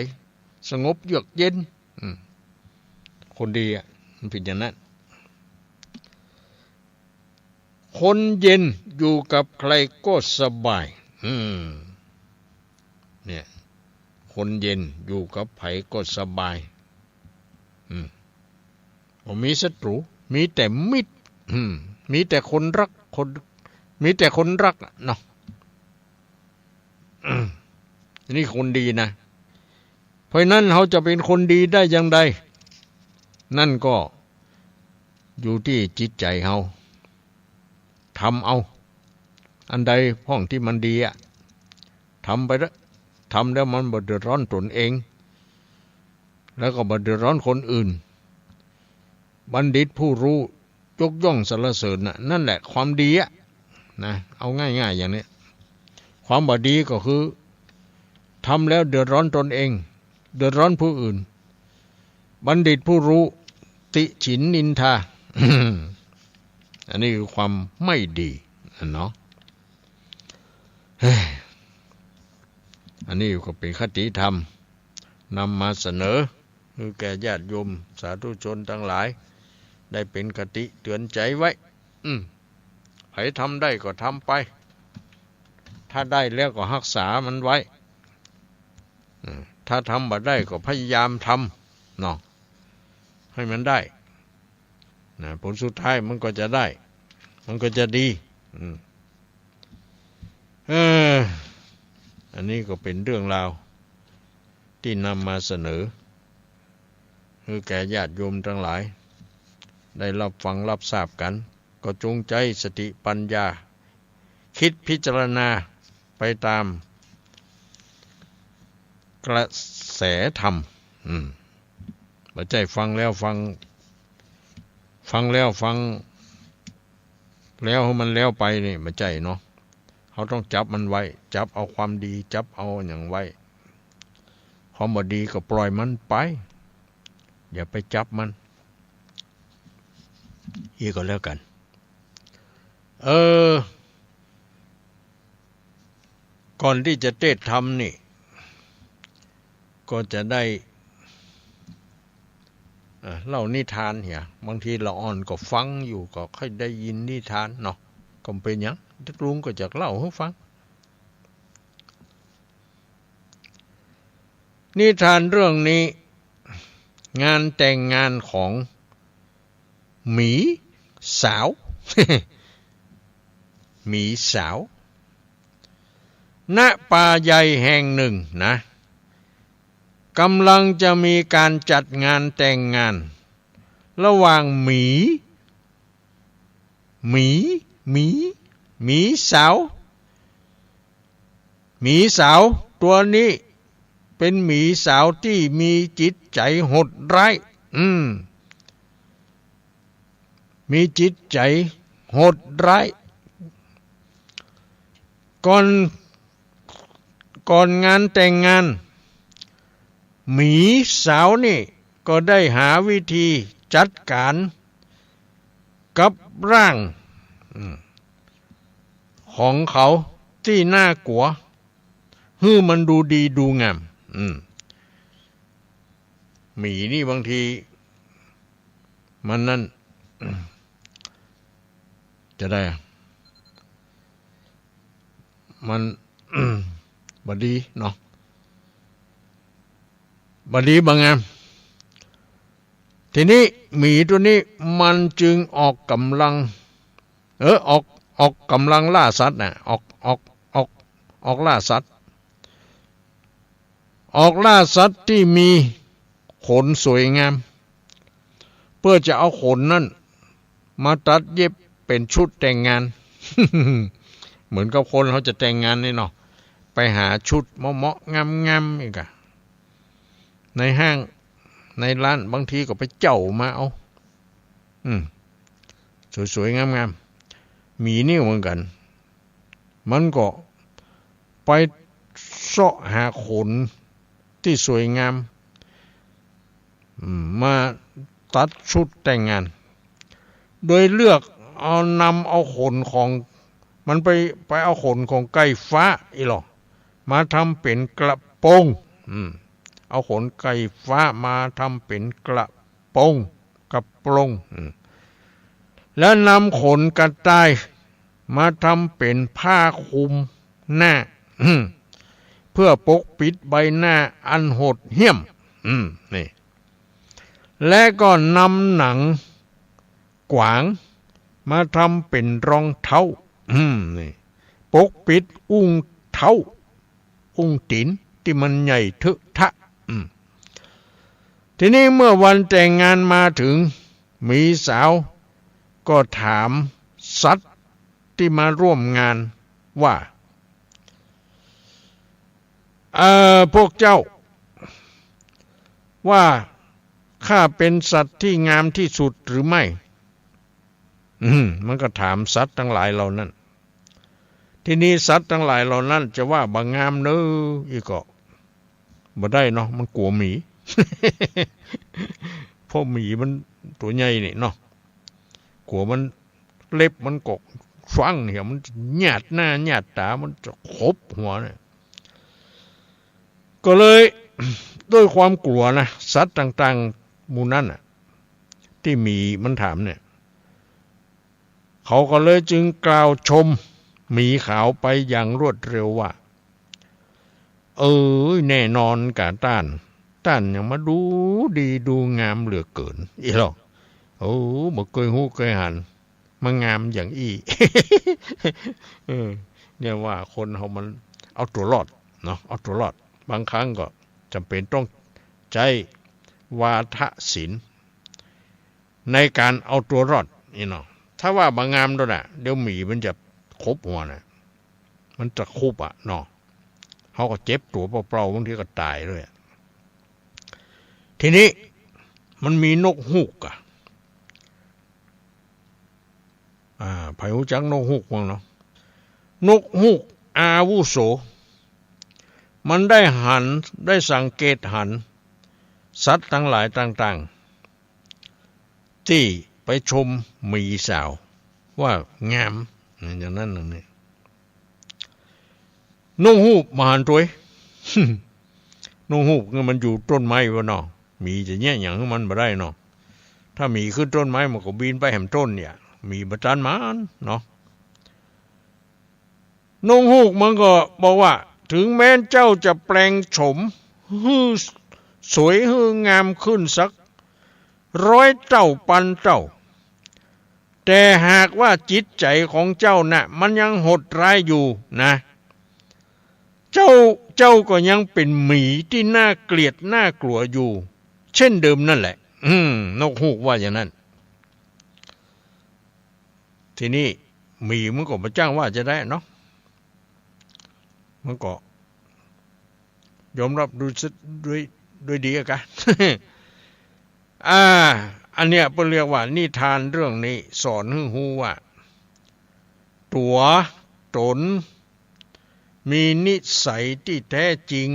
สงบเยือกเย็นคนดีอ่ะมันเป็นอย่างนั้นคนเย็นอยู่กับใครก็สบายเนี่ยคนเย็นอยู่กับไผก็สบายบ่มีศัตรูมีแต่มิตรมีแต่คนรักมีแต่คนรักเนาะนี่คนดีนะเพราะนั้นเขาจะเป็นคนดีได้อย่างไรนั่นก็อยู่ที่จิตใจเขาทำเอาอันใดพ้องที่มันดีอะทำไปแล้วทำแล้วมันบ่เดือดร้อนตนเองแล้วก็บ่เดือดร้อนคนอื่นบัณฑิตผู้รู้ยกย่องสรรเสริญนั่นแหละความดีอะนะเอาง่ายๆอย่างนี้ความบ่ดีก็คือทำแล้วเดือดร้อนตนเองเดือดร้อนผู้อื่นบัณฑิตผู้รู้ติฉินนินทา อันนี้คือความไม่ดีเนาะอันนี้ก็เป็นคติธรรมนำมาเสนอคือแก่ญาติโยมสาธุชนทั้งหลายได้เป็นคติเตือนใจไว้ใครทำได้ก็ทำไปถ้าได้แล้วก็รักษามันไว้ถ้าทำบ่ได้ก็พยายามทำเนาะให้มันได้นะผลสุดท้ายมันก็จะได้มันก็จะดีอันนี้ก็เป็นเรื่องราวที่นำมาเสนอคือแก่ญาติโยมทั้งหลายได้รับฟังรับทราบกันก็จงใจสติปัญญาคิดพิจารณาไปตามกระแสธรรมไม่ใช่ฟังแล้วฟังแล้วให้มันแล้วไปนี่ไม่ใช่เนาะเขาต้องจับมันไว้จับเอาความดีจับเอาอย่างไว้ความบ่ดีก็ปล่อยมันไปอย่าไปจับมันอีกก็แล้วกันก่อนที่จะเทศธรรมนี่ก็จะได้เล่านิทานเหี่ยบางทีเราอ่อนก็ฟังอยู่ก็ค่อยได้ยินนิทานเนาะก็เป็นหยังลุงก็จะเล่าให้ฟังนิทานเรื่องนี้งานแต่งงานของหมีสาว หมีสาวณป่าใหญ่แห่งหนึ่งนะกำลังจะมีการจัดงานแต่งงานระหว่างหมีสาวตัวนี้เป็นหมีสาวที่มีจิตใจโหดร้ายมีจิตใจโหดร้ายก่อนงานแต่งงานหมีสาวนี่ก็ได้หาวิธีจัดการกับร่างของเขาที่น่ากลัวให้มันดูดีดูงามหมีนี่บางทีมันนั่นจะได้มันบดีเนาะบดีบางงาม ทีนี้หมีตัวนี้มันจึงออกกำลังออกกำลังล่าสัตว์นะออกล่าสัตว์ที่มีขนสวยงามเพื่อจะเอาขนนั่นมาตัดเย็บเป็นชุดแต่งงาน เหมือนกับคนเขาจะแต่งงานนี่เนาะไปหาชุดเหมาะๆงามๆอีกอะในห้างในร้านบางทีก็ไปเจ้ามาเอาสวยๆงามๆมีนิ้วเหมือนกันมันก็ไปเสาะหาขนที่สวยงามมาตัดชุดแต่งงานโดยเลือกนำเอาขนของมันไปเอาขนของไก่ฟ้าอีหรอมาทำเป็นกระโปรงเอาขนไก่ฟ้ามาทำเป็นกระโปรงแล้วนำขนกระต่ายมาทำเป็นผ้าคลุมหน้าเพื่อปกปิดใบหน้าอันโหดเหี้ยมนี่และก็นำหนังกวางมาทำเป็นรองเท้านี่ปกปิดอุ้งเท้าอุ้งตีนที่มันใหญ่ทึะทะทีนี้เมื่อวันแต่งงานมาถึงมีสาวก็ถามสัตว์ที่มาร่วมงานว่าพวกเจ้าว่าข้าเป็นสัตว์ที่งามที่สุดหรือไม่มันก็ถามสัตว์ทั้งหลายเหล่านั้นทีนี้สัตว์ทั้งหลายเหล่านั้นจะว่าบางงามเนอะอีกก็บ่ได้เนาะมันกลัวหมี เพราะหมีมันตัวใหญ่นี่เนาะกลัวมันเล็บมันกกฟังเนี่ยมันหยาดหน้าหยาดตามันจะคบหัวเนี่ยก็เลย ด้วยความกลัวนะสัตว์ต่างๆหมู่นั้นน่ะที่หมีมันถามเนี่ยเขาก็เลยจึงกล่าวชมหมีขาวไปอย่างรวดเร็วว่าแน่นอนกะต้านยังมาดูดีดูงามเหลือเกินอีหรอบ่เคยฮู้เคยหันมางามอย่างอี เนี่ยว่าคนเขามันเอาตัวรอดเนาะเอาตัวรอดบางครั้งก็จำเป็นต้องใช้วาทศิลป์ในการเอาตัวรอดนี่เนาะถ้าว่าบางงามด้วยน่ะเดี๋ยวหมีมันจะคบหัวน่ะมันจะคุบเนาะเขาก็เจ็บตัวเปล่าๆบางทีก็ตายด้วยทีนี้มันมีนกฮูกไผรู้จักนกฮูกมั้งเนาะนกฮูกอาวุโสมันได้สังเกตหันสัตว์ทั้งหลายต่างๆที่ไปชมหมีสาวว่างามอย่างนั้นอย่างนี้นกฮูกมาหันตัวนกฮูกมันอยู่ต้นไม้วะเนาะมีจะแย่อย่างมันบ่ได้เนาะถ้ามีขึ้นต้นไม้มันก็บินไปแหมต้นเนี่ยมีประจานมันเนาะนกฮูกมันก็บอกว่าถึงแม้เจ้าจะแปลงโฉมสวยงามขึ้นสัก100 เท่าพันเท่าแต่หากว่าจิตใจของเจ้าน่ะมันยังโหดร้ายอยู่นะเจ้าก็ยังเป็นหมีที่น่าเกลียดน่ากลัวอยู่เช่นเดิมนั่นแหละนกฮูกว่าอย่างนั้นทีนี้หมีมันก็มาจ้างว่าจะได้เนาะมันก็ยอมรับด้วยดีกัน อันเนี้ยเรียกว่านิทานเรื่องนี้สอนให้รู้ว่าตัวตนมีนิสัยที่แท้จริง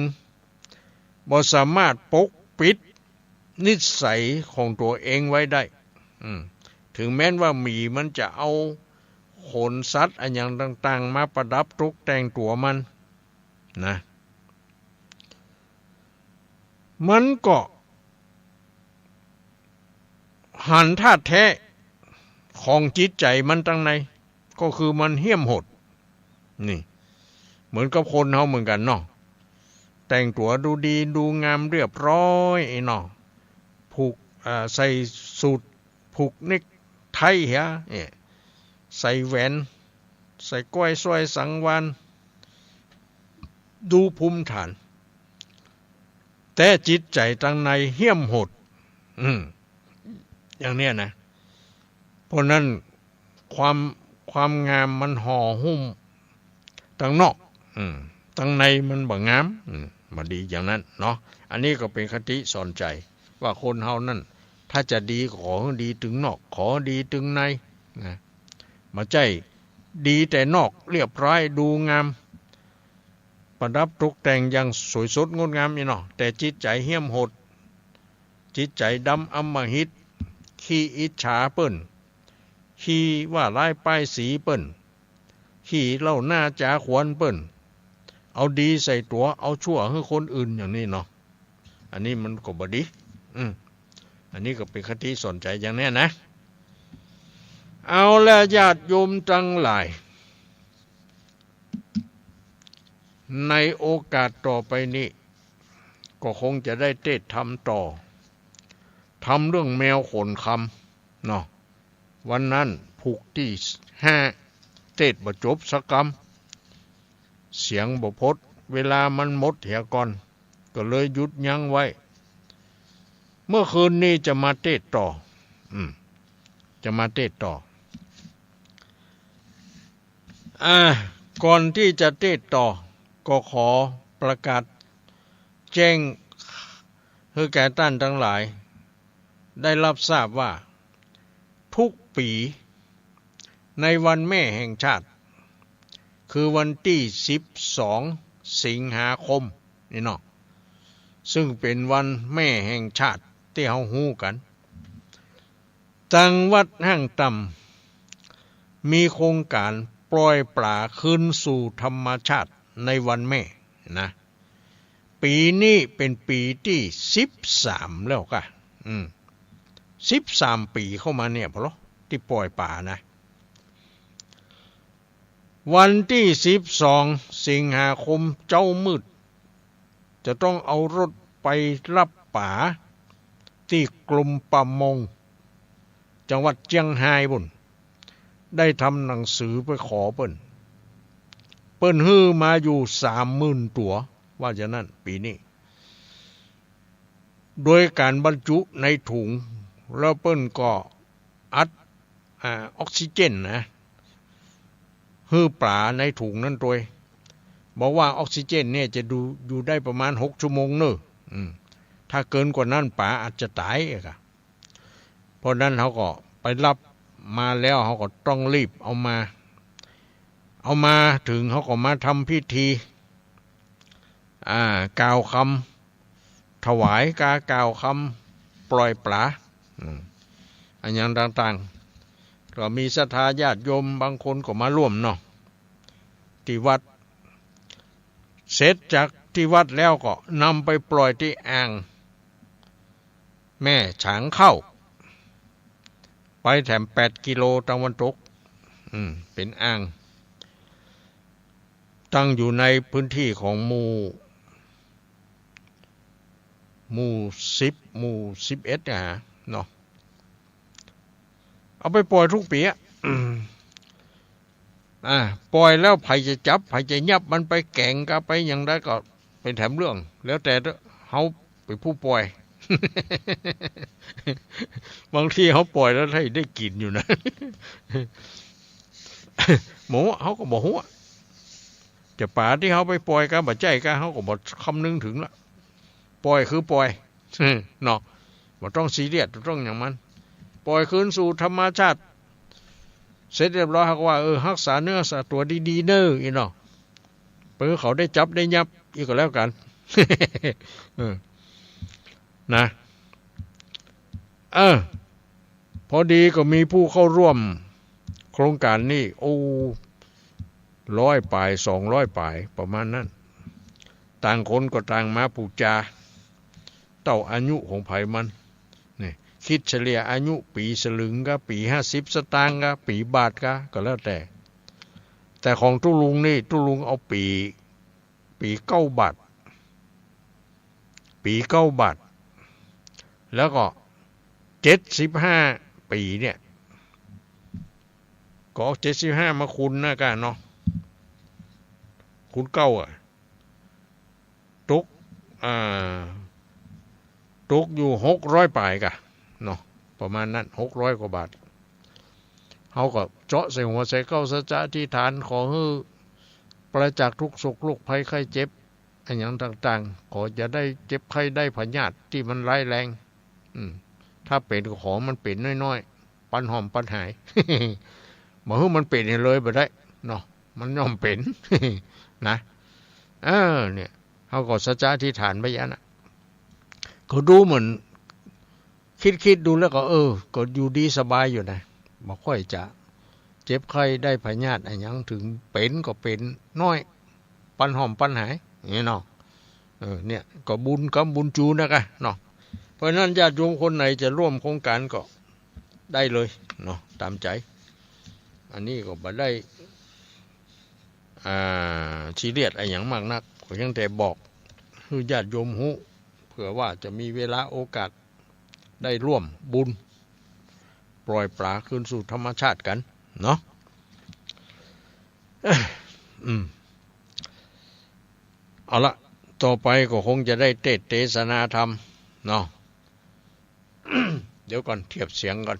บ่สามารถปกปิดนิสัยของตัวเองไว้ได้ถึงแม้ว่าหมีมันจะเอาขนสัตว์อันอย่างต่างๆมาประดับตกแต่งตัวมันนะมันก็หันท่าแท้ของจิตใจมันตั้งในก็คือมันเหี้ยมโหดนี่เหมือนกับคนเขาเหมือนกันเนาะแต่งตัวดูดีดูงามเรียบร้อยเนาะผูก ใส่สูทผูกเนคไทเหียใส่แหวนใส่ก้อยสร้อยสังวานดูภูมิฐานแต่จิตใจตั้งในเหี้ยมโหดอย่างเนี้ยนะเพราะนั้นความงามมันห่อหุ้มตั้งนอกตั้งในมันบ่งามบ่ดีอย่างนั้นเนาะอันนี้ก็เป็นคติสอนใจว่าคนเฮานั้นถ้าจะดีขอดีถึงนอกขอดีถึงในนะมาใจดีแต่นอกเรียบร้อยดูงามประดับตกแต่งอย่างสวยสดงดงามนี่เนาะแต่จิตใจเหี้ยมโหดจิตใจดำอำมหิตขี้อิจฉาเปิ้นขี้ว่าร้ายป้ายสีเปิ้นขี้เล่าหน้าจ๋าขวนเปิ้นเอาดีใส่ตัวเอาชั่วให้คนอื่นอย่างนี้เนาะอันนี้มันก็บ่ดีอันนี้ก็เป็นคติสอนใจอย่างนี้นะเอาละญาติโยมทั้งหลายในโอกาสต่อไปนี้ก็คงจะได้เทศน์ทำต่อทำเรื่องแมวขนคำเนาะวันนั้นผูกที่5เทศน์บ่จบสักคำเสียงบ่พดเวลามันหมดเหียก่อนก็เลยหยุดยั้งไว้เมื่อคืนนี้จะมาเทศน์ต่อจะมาเทศน์ต่อก่อนที่จะเทศน์ต่อก็ขอประกาศแจ้งให้แก่ท่านทั้งหลายได้รับทราบว่าทุกปีในวันแม่แห่งชาติคือวันที่12สิงหาคมนี่เนาะซึ่งเป็นวันแม่แห่งชาติที่เฮาฮู้กันจังหวัดห้างต่ำมีโครงการปล่อยปลาคืนสู่ธรรมชาติในวันแม่นะปีนี้เป็นปีที่13แล้วค่ะ13ปีเข้ามาเนี่ยพอที่ปล่อยป่านะวันที่12สิงหาคมเจ้ามืดจะต้องเอารถไปรับป่าที่กรมประมงจังหวัดเชียงรายบุญได้ทำหนังสือไปขอเปิ้นฮื้อมาอยู่ 30,000 ตัวว่าจะนั่นปีนี้โดยการบรรจุในถุงแล้วเปิ้นก็อัดออกซิเจนนะฮื้อปลาในถุงนั้นตัวบอกว่าออกซิเจนเนี่ยจะดูอยู่ได้ประมาณ6ชั่วโมงเนอะถ้าเกินกว่านั้นปลาอาจจะตายอ่ะเพราะนั้นเขาก็ไปรับมาแล้วเขาก็ต้องรีบเอามาถึงเขาก็มาทำพิธีกล่าวคำถวายกล่าวคำปล่อยปลาอันอย่างต่างๆก็มีศรัทธาญาติโยมบางคนก็มาร่วมเนาะที่วัดเสร็จจากที่วัดแล้วก็นำไปปล่อยที่อ่างแม่ฉางเข้าไปแถม8 กิโลตะวันตกเป็นอ่างตั้งอยู่ในพื้นที่ของหมู่10หมู่11เนาะเอาไปปล่อยทุกปีปล่อยแล้วไผจะจับไผจะยับมันไปแกงก็ไปอย่างใดก็เป็นแถมเรื่องแล้วแต่เฮาเป็นผู้ปล่อย บางทีเขาปล่อยแล้วได้กินอยู่นะ หมูเขาก็บอกหัวแต่ป่าที่เขาไปปล่อยกันบ่ใจกันเขาก็บอกคำนึงถึงละปล่อยคือปล่อย เนาะบ่ต้องซีเรียสต้องอย่างมันปล่อยคืนสู่ธรรมชาติเสร็จเรียบร้อยเขาก็ว่ารักษาเนื้อสาตัวดีๆเน้ออีเนาะเพื่อเขาได้จับได้ยับอีกก็แล้วกัน นะพอดีก็มีผู้เข้าร่วมโครงการนี้100 ป่าย200 ป่ายประมาณนั้นต่างคนก็ต่างมาปูจาเต้าอายุของไผมันนี่คิดเฉลี่ยอายุปีสลึงก็ปี50 สตางค์ก็ปีบาทก็แล้วแต่ของตุลุงนี่ตุลุงเอาปี9 บาทปี9 บาทแล้วก็ 75 ปีเนี่ยก็75มาคูณนะกันเนาะคูณเก้าตกตกอยู่600ปลายกะเนาะประมาณนั้น600 กว่าบาทเขาก็เจาะใส่หัวใส่เข้าสัจจะที่ฐานขอให้ประจักษ์ทุกโศกโรคภัยไข้เจ็บอันอย่างต่างๆขอจะได้เจ็บไข้ได้พยาธิที่มันร้ายแรงถ้าเป็นก็ขอมันเป็นน้อยๆปันหอมปันหายบอกให้มันเป็นเลยไปได้เนาะมันย่อมเป็น นะเนี่ยเขาก็สัจจะที่ฐานไปยันเขาดูเหมือนคิดดูแล้วก็ก็อยู่ดีสบายอยู่นะบ่ค่อยจะเจ็บไข้ได้พยาธิอะไรอย่างถึงเป็นก็เป็นน้อยปันหอมปันหายนี่เนาะเนี่ยก็บุญกำบุญจูนะกะเนาะเพราะนั้นญาติโยมคนไหนจะร่วมโครงการก็ได้เลยเนาะตามใจอันนี้ก็บ่ได้ซีเรียสอะไรอย่างมากนักก็ยังแต่บอกให้ญาติโยมฮู้เผื่อว่าจะมีเวลาโอกาสได้ร่วมบุญปล่อยปลาคืนสู่ธรรมชาติกันเนาะเอาละต่อไปก็คงจะได้เทศนาธรรมเนาะ เดี๋ยวก่อนเทียบเสียงก่อน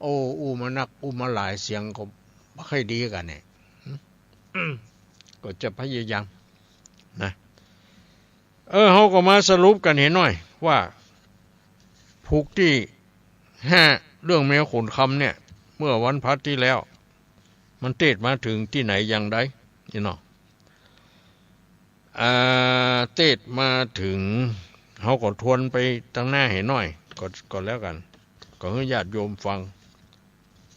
อู้มานักอู้มาหลายเสียงก็ไม่ค่อยดีกันเนี่ย ก็จะพยายามนะเขาก็มาสรุปกันเห็นหน่อยว่าผูกที่5เรื่องแมวขนคำเนี่ยเมื่อวันพัดที่แล้วมันเทศมาถึงที่ไหนอย่างไรนี่เนาะเทศมาถึงเขาก็ทวนไปตั้งหน้าเห็นหน่อยก็แล้วกันก็ให้ญาติโยมฟัง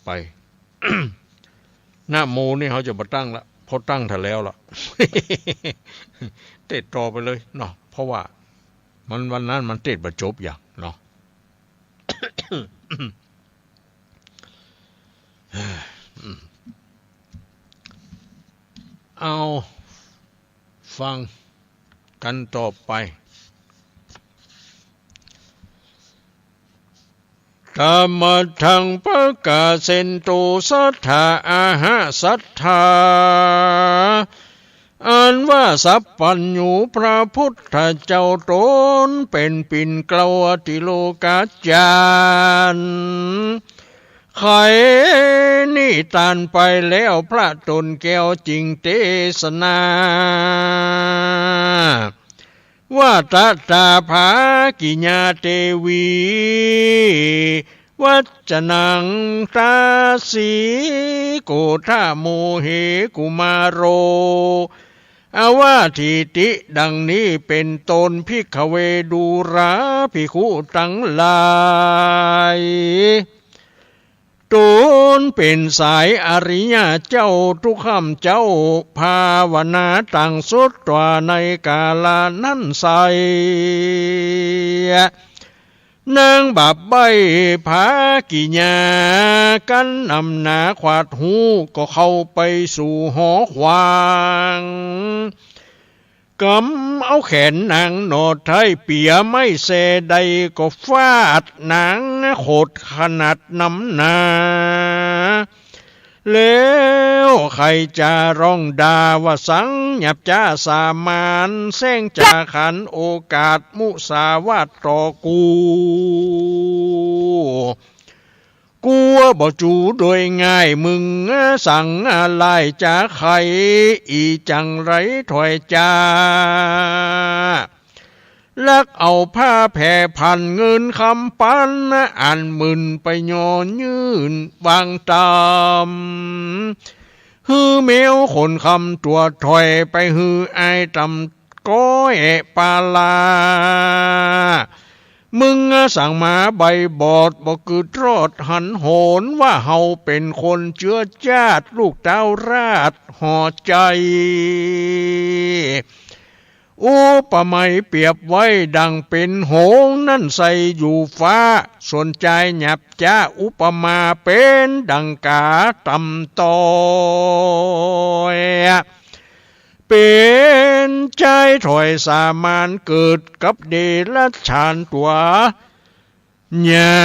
ไป หน้าโมนี่เขาจะมาตั้งละพอตั้งถ้าแล้วล่ะ เทศต่อไปเลยเนาะเพราะว่ามันวันนั้นมันเทศประจบอย่างเนาะ เอาฟังกันต่อไปธรรมทังปะกาเซนโตสัทธาอาหะสัทธาอันว่าสัพพัญญูพระพุทธเจ้าตนเป็นปิ่นเกล้าติโลกาจารย์ไขนี่ตานไปแล้วพระตนแก้วจริงเทศนาว่าตถาภากิญาเทวีวัจจนังตาสีโกธาโมเหกุมารโรอาวาทิติดังนี้เป็นตนภิกขเวดูราภิกขุทั้งหลายตนเป็นสายอริยเจ้าทุกคำเจ้าภาวนาต่างสุดตัวในกาลนั้นใสนางบับใบภากิญากันนำหนาขวาดหูก็เข้าไปสู่หอขวางกำเอาแขนนางโนดไทยเปียไม่เสใดก็ฟาดนางโคตรขนาดน้ำหนาแล้วใครจะร้องด่าว่าสังหยับจ้าสามานแสงจาขันโอกาสมุสาวาทต่อกูกลัวบ่จูโดยง่ายมึงสั่งอะไรจะใครอีจังไรถอยจ้าลักเอาผ้าแผ่พันเงินคำปันอันหมื่นไปย้อนยืนวางตามฮือแมวคนคำตัวถอยไปฮือไอตำก้อยปาลามึงสั่งมาใบบอดบอกคือทอดหันโหนว่าเฮาเป็นคนเชื้อชาติลูกเต้าราชห่อใจอุปมาเปรียบไว้ดังเป็นโหงนั่นใส่อยู่ฟ้าสนใจหยับจ้าอุปมาเป็นดังกาตำตอยเป็นใจถอยสามานเกิดกับเดรัจฉานตัว หยา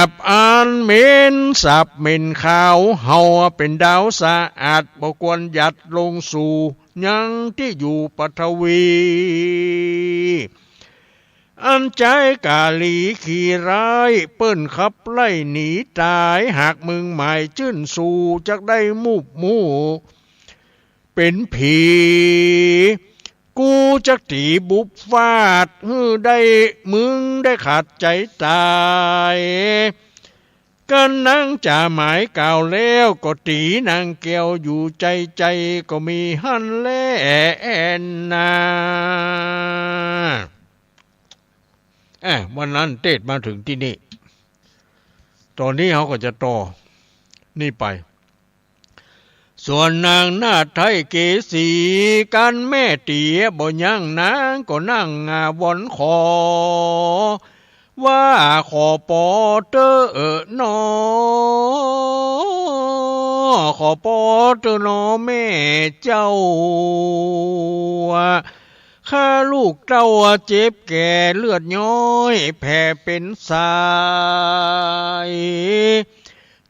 บอันเหม็นสับเหม็นขาวเฮาเป็นดาวสะอาดบ่ควรหยัดลงสู่ยังที่อยู่ปฐวีอันใจกาลีขี่ร้ายเปิ้นขับไล่หนีตายหากมึงหมายจื้นสู่จักได้มูบมูเป็นผีกูจักตีบุบฟาดได้มึงได้ขาดใจตายกันนางจ่าหมายกล่าวแล้วก็ตีนางแก้วอยู่ใจใจก็มีหันแล่นนาวันนั้นเทศมาถึงที่นี่ตอนนี้เขาก็จะต่อนี่ไปส่วนนางนาไทยเกษีกันแม่เตี๋ยบ่ยังนางก็นั่งวอนขอว่าขอปอเตอนอขอปอเตอนอแม่เจ้าข้าลูกเต้าเจ็บแก่เลือดย้อยแผ่เป็นสาย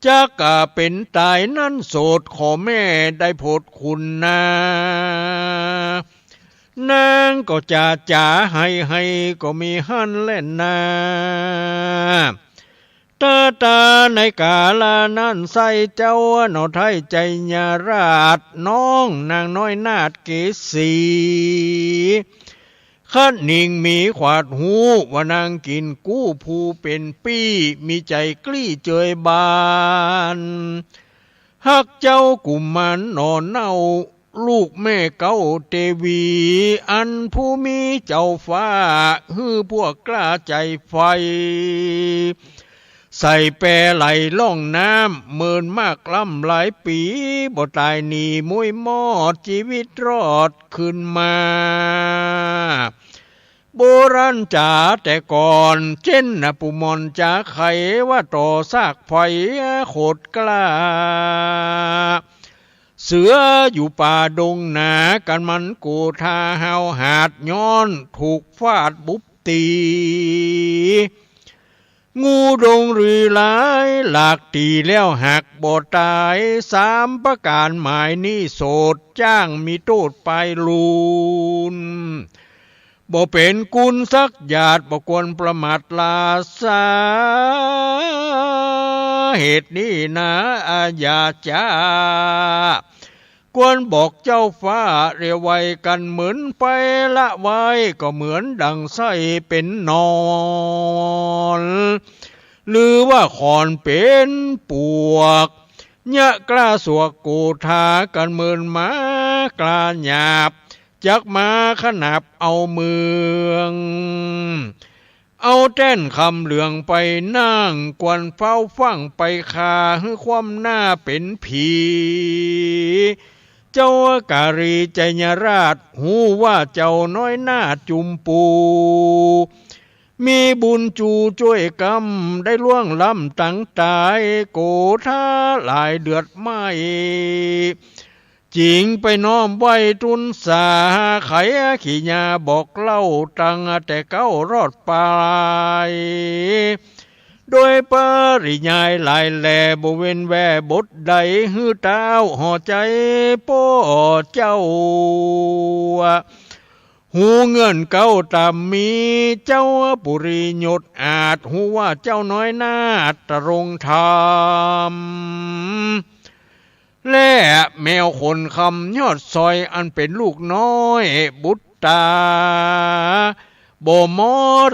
จักเป็นตายนั่นโสดขอแม่ได้โพดคุณนางก็จ่าให้ก็มีหันเล่นนาตาในกาลานั้นใส่เจ้าหนอไทยใจญาราชน้องนางน้อยนาฏเกษีขันนิ่งมีขวาดหูว่านางกินกู้ผู้เป็นปี้มีใจกลี้เจยบานหักเจ้ากุมมันนอนเน่าลูกแม่เก้าเทวีอันผู้มีเจ้าฟ้าพวกกล้าใจไฟใส่แปรไหลล่องน้ำเมินมากล้ำหลายปีบ่ตายหนีมุ้ยมอดชีวิตรอดขึ้นมาโบราณจ๋าแต่ก่อนเช่นปุมอนจ๋าไขว่าต่อซากไฟโคตรกล้าเสืออยู่ป่าดงหนากันมันกูทาหาวหาดย้อนถูกฟาดบุบตีงูดงรีหลายหลากตีแล้วหักบ่ตาย3ประการหมายนี้โสดจ้างมีโทษไปลูนบ่เป็นกุลสักหยาดบ่ควรประมาทลาสาเหตุนี้นะอาญาจ้าควรบอกเจ้าฟ้าเรียวไว้กันเหมือนไปละไว้ก็เหมือนดังไส้เป็นนอนหรือว่าขอนเป็นปวกยะกล้าสวกกูทากันเหมือนมากล้าหยาบจักมาขนับเอาเมืองเอาแต้นคำเหลืองไปนั่งกวนเฝ้าฟังไปคาให้ความหน้าเป็นผีเจ้ากาลีใจญราชหูว่าเจ้าน้อยหน้าจุมปูมีบุญจูช่วยกรรมได้ล่วงล้ำตั้งตายโกธาหลายเดือดไม่จิงไปน้อมไว้ทุนสาไขขี้ยาบอกเล่าตั้งแต่เก้ารอดไปโดยปริยายหลายแหล่บเวนแวบทใดฮือเต้าห่อใจป้อเจ้าหูเงินเก้าตามมีเจ้าปุริยศอาจหูว่าเจ้าน้อยนาตรงธรรมและแมวคนคำยอดซอยอันเป็นลูกน้อยบุตตาบ่ม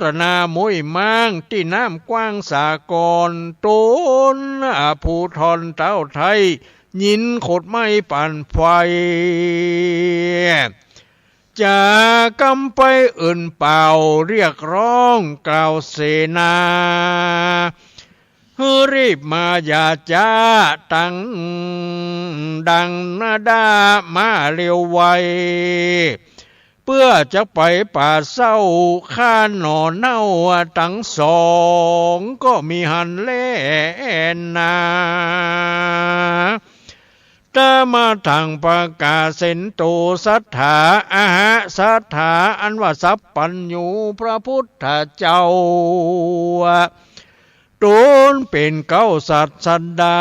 รณามวยมังที่น้ำกว้างสากรตนผู้ทอนเต้าไทยยินโคดไม่ปั่นไฟจากกำไปอื่นเป่าเรียกร้องกล่าวเสนารีบมาอย่าจ้าตั้งดังนาดามาเร็วไวเพื่อจะไปป่าเศร้าข้าหนอเน่าทั้งสองก็มีหันเล่นนาถ้ามาทางปากกาเซนโตสัทธาอาหะสัทธาอันว่าสัพปัญญูพระพุทธเจ้า ตนเป็นเก้าสัตว์สันดา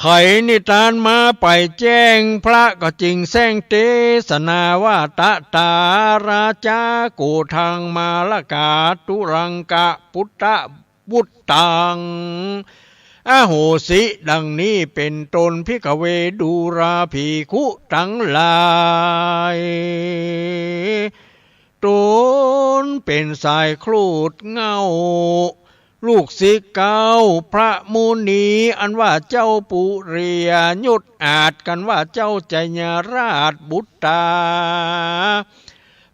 ไขนิทานมาไปแจ้งพระก็จริงแสงเทศนาว่าตะตาราชาโกทางมาละกาตุรังกะพุทธบุตตังอโหสิดังนี้เป็นตนพิกเวดูราภิกขุทั้งหลายตนเป็นสายครูดเงาลูกศิษย์เก้าพระมุนีอันว่าเจ้าปุเรียยุดอาจกันว่าเจ้าใจญาราชบุตตา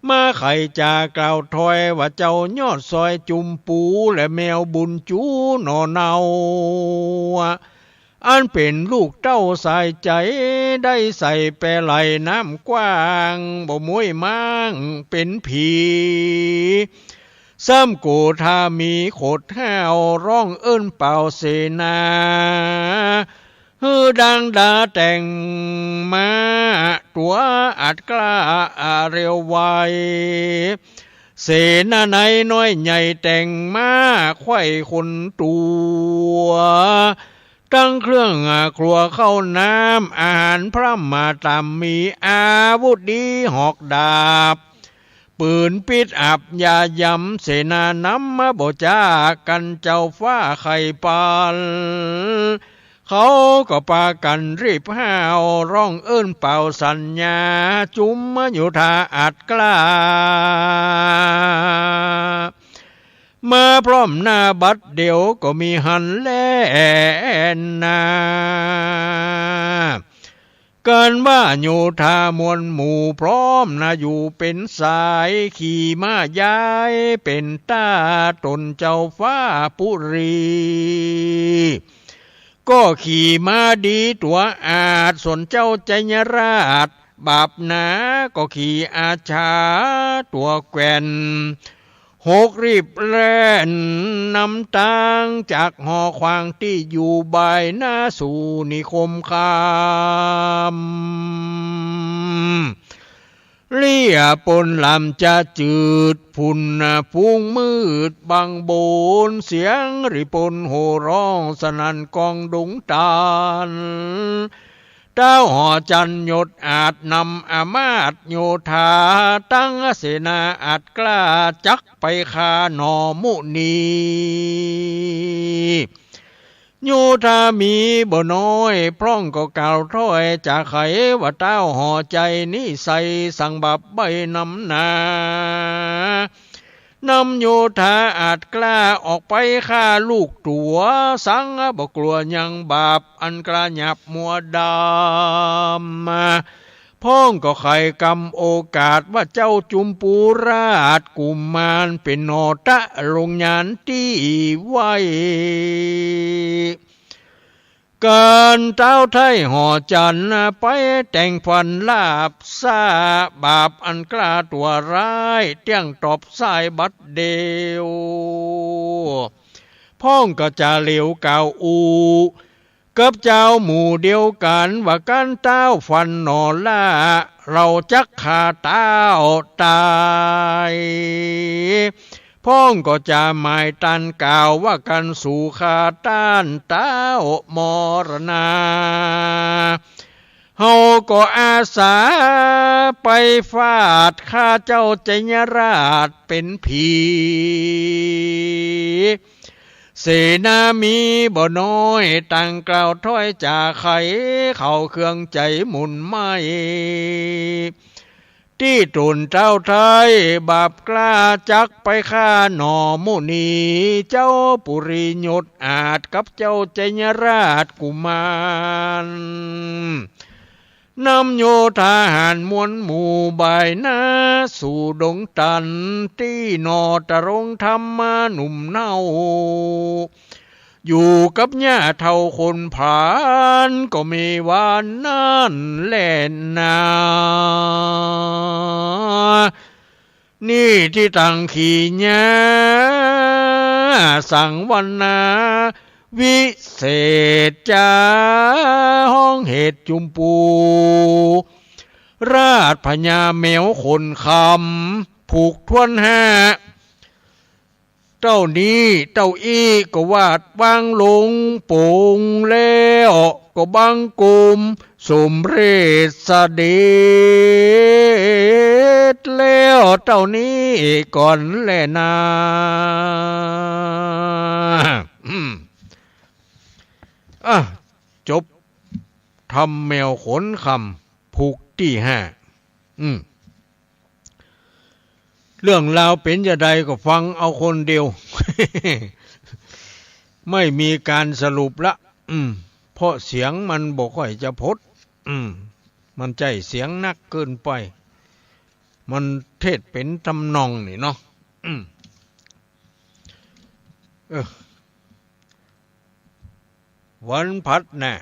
มาไข่จากล่าวถอยว่าเจ้ายอดซอยจุมปูและแมวบุญจูหนอเนาอันเป็นลูกเต้าสายใจได้ใส่แปรไหลน้ำกว้างบ่มวยมั่งเป็นผีซ้ำโกธามีโขดห้าวร้องเอิ้นเป่าเสนาฮือดังดาแต่งมาตัวอาจกล้าเร็วไวเสนาในน้อยใหญ่แต่งมาไข่คนตัวตั้งเครื่องครัวเข้าน้ำอาหารพระมาตามมีอาวุธดีหอกดาบปืนปิดอับยายำเสนานำมาบ่จากันเจ้าฟ้าไข่ปานเขาก็ปากันรีบห้าวร้องเอิ้นเป่าสัญญาจุมมาอยู่ท่าอัดกล้ามาพร้อมหน้าบัดเดียวก็มีหันแล่นนากันว่าโยธามวลหมู่พร้อมนะอยู่เป็นสายขี่ม้าย้ายเป็นตาตนเจ้าฟ้าปุรีก็ขี่ม้าดีตัวอาจส่วนเจ้าใจญราชบาปหนาก็ขี่อาชาตัวแกว่นหกรีบแล่นนำทางจากหอควางที่อยู่บายหน้าสู่นิคมคามเลี่ยปนลำจะจืดพุ่นพุ่งมืดบังโบนเสียงริปนโห่ร้องสนั่นกองดงตาลเต้าหอจันยศอาจนำอามาตโยธาตั้งเสนาอาจกล้าจักไปคาหนอมุนีโยธามีบ่น้อยพร่องก็กล่าวถ้อยจากไขว่าเต้าหอใจนิสัยสั่งบับใบนำนานำโยธาอาจกล้าออกไปฆ่าลูกตัวสังบ่กลัวยังบาปอันกระหยับมัวดำมาพ้องก็ไขกรรมโอกาสว่าเจ้าจุมปูราชกุมมารเป็นนอตะลงยานที่ไว้การเต้าไทยห่อจันไปแต่งพันลาบซาบาปอันกล้าตัวร้ายเตี้ยงตอบสายบัดเดียวพ้องก็จะเหลียวเก่าอูกับเจ้าหมู่เดียวกันว่ากันเต้าฟันนอล่าเราจักขาเต้าตายพ้องก็จะหมายตันกล่าวว่ากันสู่ขาต้านเต้ามรณาเฮาก็อาสาไปฟาดข้าเจ้าใจญราชเป็นผีเสนามีบ่น้อยตั้งกล่าวถ้อยจากไขเข้าเครื่องใจหมุนไม่ที่ตุนเจ้าไทยบาปกล้าจักไปฆ่าหนอมุนีเจ้าปุริยศอาจกับเจ้าใจญราชกุมารนำโยธาหารมวลหมู่บายหน้าสู่ดงตันที่นอตะรงธรรมาหนุ่มเน่าอยู่กับหญ้าเท่าคนผ่านก็มีวานนั่นแล่นนานี่ที่ตั้งขี่หญ้าสั่งวันนาวิเศษจาห้องเหตุจุมปูราชพญาแมวคนคำผูกทวนห้า เจ้านี้เจ้าอีก็วาดบางหลงโป่งแล้วก็บังกุมสมเร็จเสด็จแล้วเจ้านี้ก่อนแลนาจบทำแมวขนคำผูกที่5เรื่องราวเป็นจะใดก็ฟังเอาคนเดียว ไม่มีการสรุปละเพราะเสียงมันบ่ค่อยจะพดมันใจเสียงนักเกินไปมันเทศเป็นทำนองนี่เนาะวันพัดแน่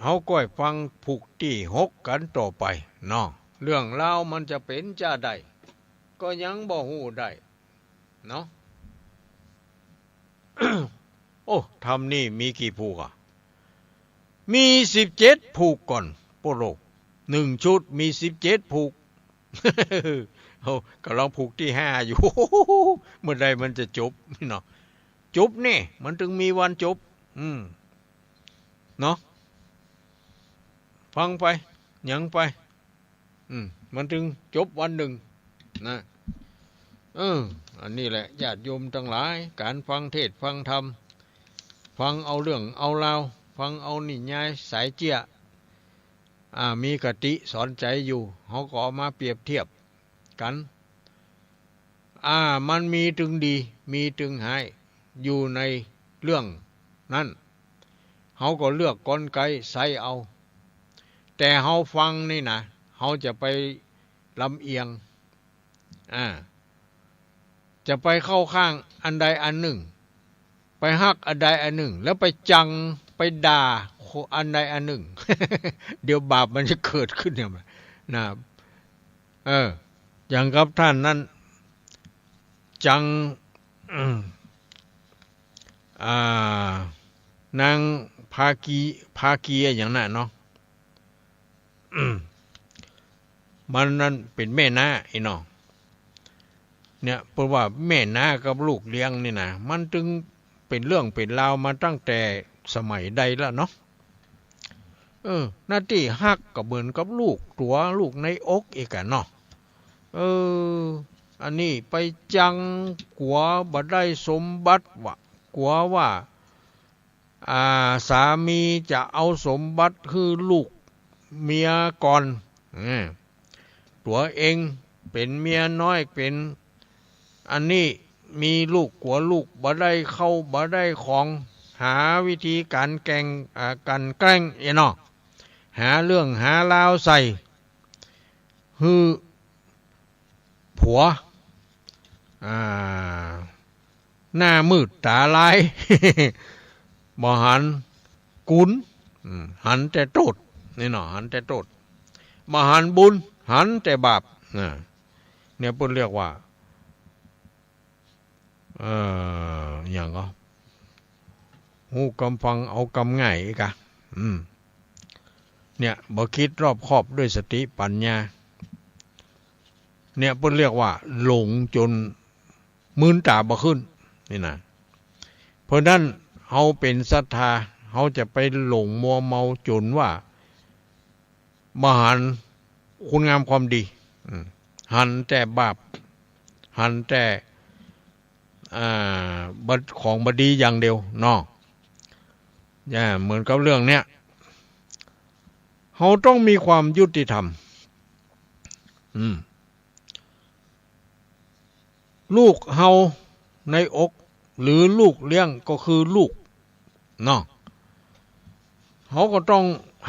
เฮาก้อยฟังผูกที่6กันต่อไปเนาะเรื่องราวมันจะเป็นจะใดก็ยังบ่ฮู้ได้เนาะ โอ้ทำนี่มีกี่ผูกมี17ผูกก่อนโปโล1ชุดมี17ผูก กำลังผูกที่5อยู่ เมื่อใดมันจะจบเนาะจบนี่มันถึงมีวันจบเนาะฟังไปยังไปมันถึงจบวันหนึ่งนะอันนี้แหละญาติโยมทั้งหลายการฟังเทศฟังธรรมฟังเอาเรื่องเอาราวฟังเอานิยายสายเจี้ยมีกติสอนใจอยู่เขาก็เอามาเปรียบเทียบกันมันมีถึงดีมีถึงหายอยู่ในเรื่องนั้นเขาก็เลือกกลไกใส่เอาแต่เขาฟังนี่นะเขาจะไปลำเอียงจะไปเข้าข้างอันใดอันหนึ่งไปฮักอันใดอันหนึ่งแล้วไปจังไปด่าอันใดอันหนึ่ง เดี๋ยวบาปมันจะเกิดขึ้นเนี่ยนะอย่างกับท่านนั้นจังนางภาคีอย่างนั้นเนาะมันนั่นเป็นแม่น้าไอ้น้องเนี่ยเพราะว่าแม่น้ากับลูกเลี้ยงนี่นะมันจึงเป็นเรื่องเป็นราวมาตั้งแต่สมัยใดแล้วเนาะหน้าที่ฮักก็เหมือนกับลูกตัวลูกในอกอีกอะเนาะอันนี้ไปจังกัวบ่ได้สมบัติวะกลัวว่าสามีจะเอาสมบัติคือลูกเมียก่อนตัวเองเป็นเมียน้อยเป็นอันนี้มีลูกกัวลูกบ่ได้เข้าบ่ได้ของหาวิธีการแกล้งเนาะหาเรื่องหาราวใส่คือผัวหน้ามืดตาลาย บ่หันกุนหันแต่โทษนี่เนาะหันแต่โทษบ่หันบุญหันแต่บาปเนี่ยเพิ่นเรียกว่าอย่างก็หูกำฟังเอากำง่ายอีกเนี่ยบ่คิดรอบคอบด้วยสติปัญญาเนี่ยเพิ่นเรียกว่าหลงจนมืนตาบ่ขึ้นนี่นะเพราะนั้นเฮาเป็นศรัทธาเฮาจะไปหลงมัวเมาจนว่าบ่หันคุณงามความดีหันแต่บาปหันแต่ของบดีอย่างเดียวเนาะเหมือนกับเรื่องเนี้ยเขาต้องมีความยุติธรรมลูกเฮาในอกหรือลูกเลี้ยงก็คือลูกเนาะเขาก็ต้อง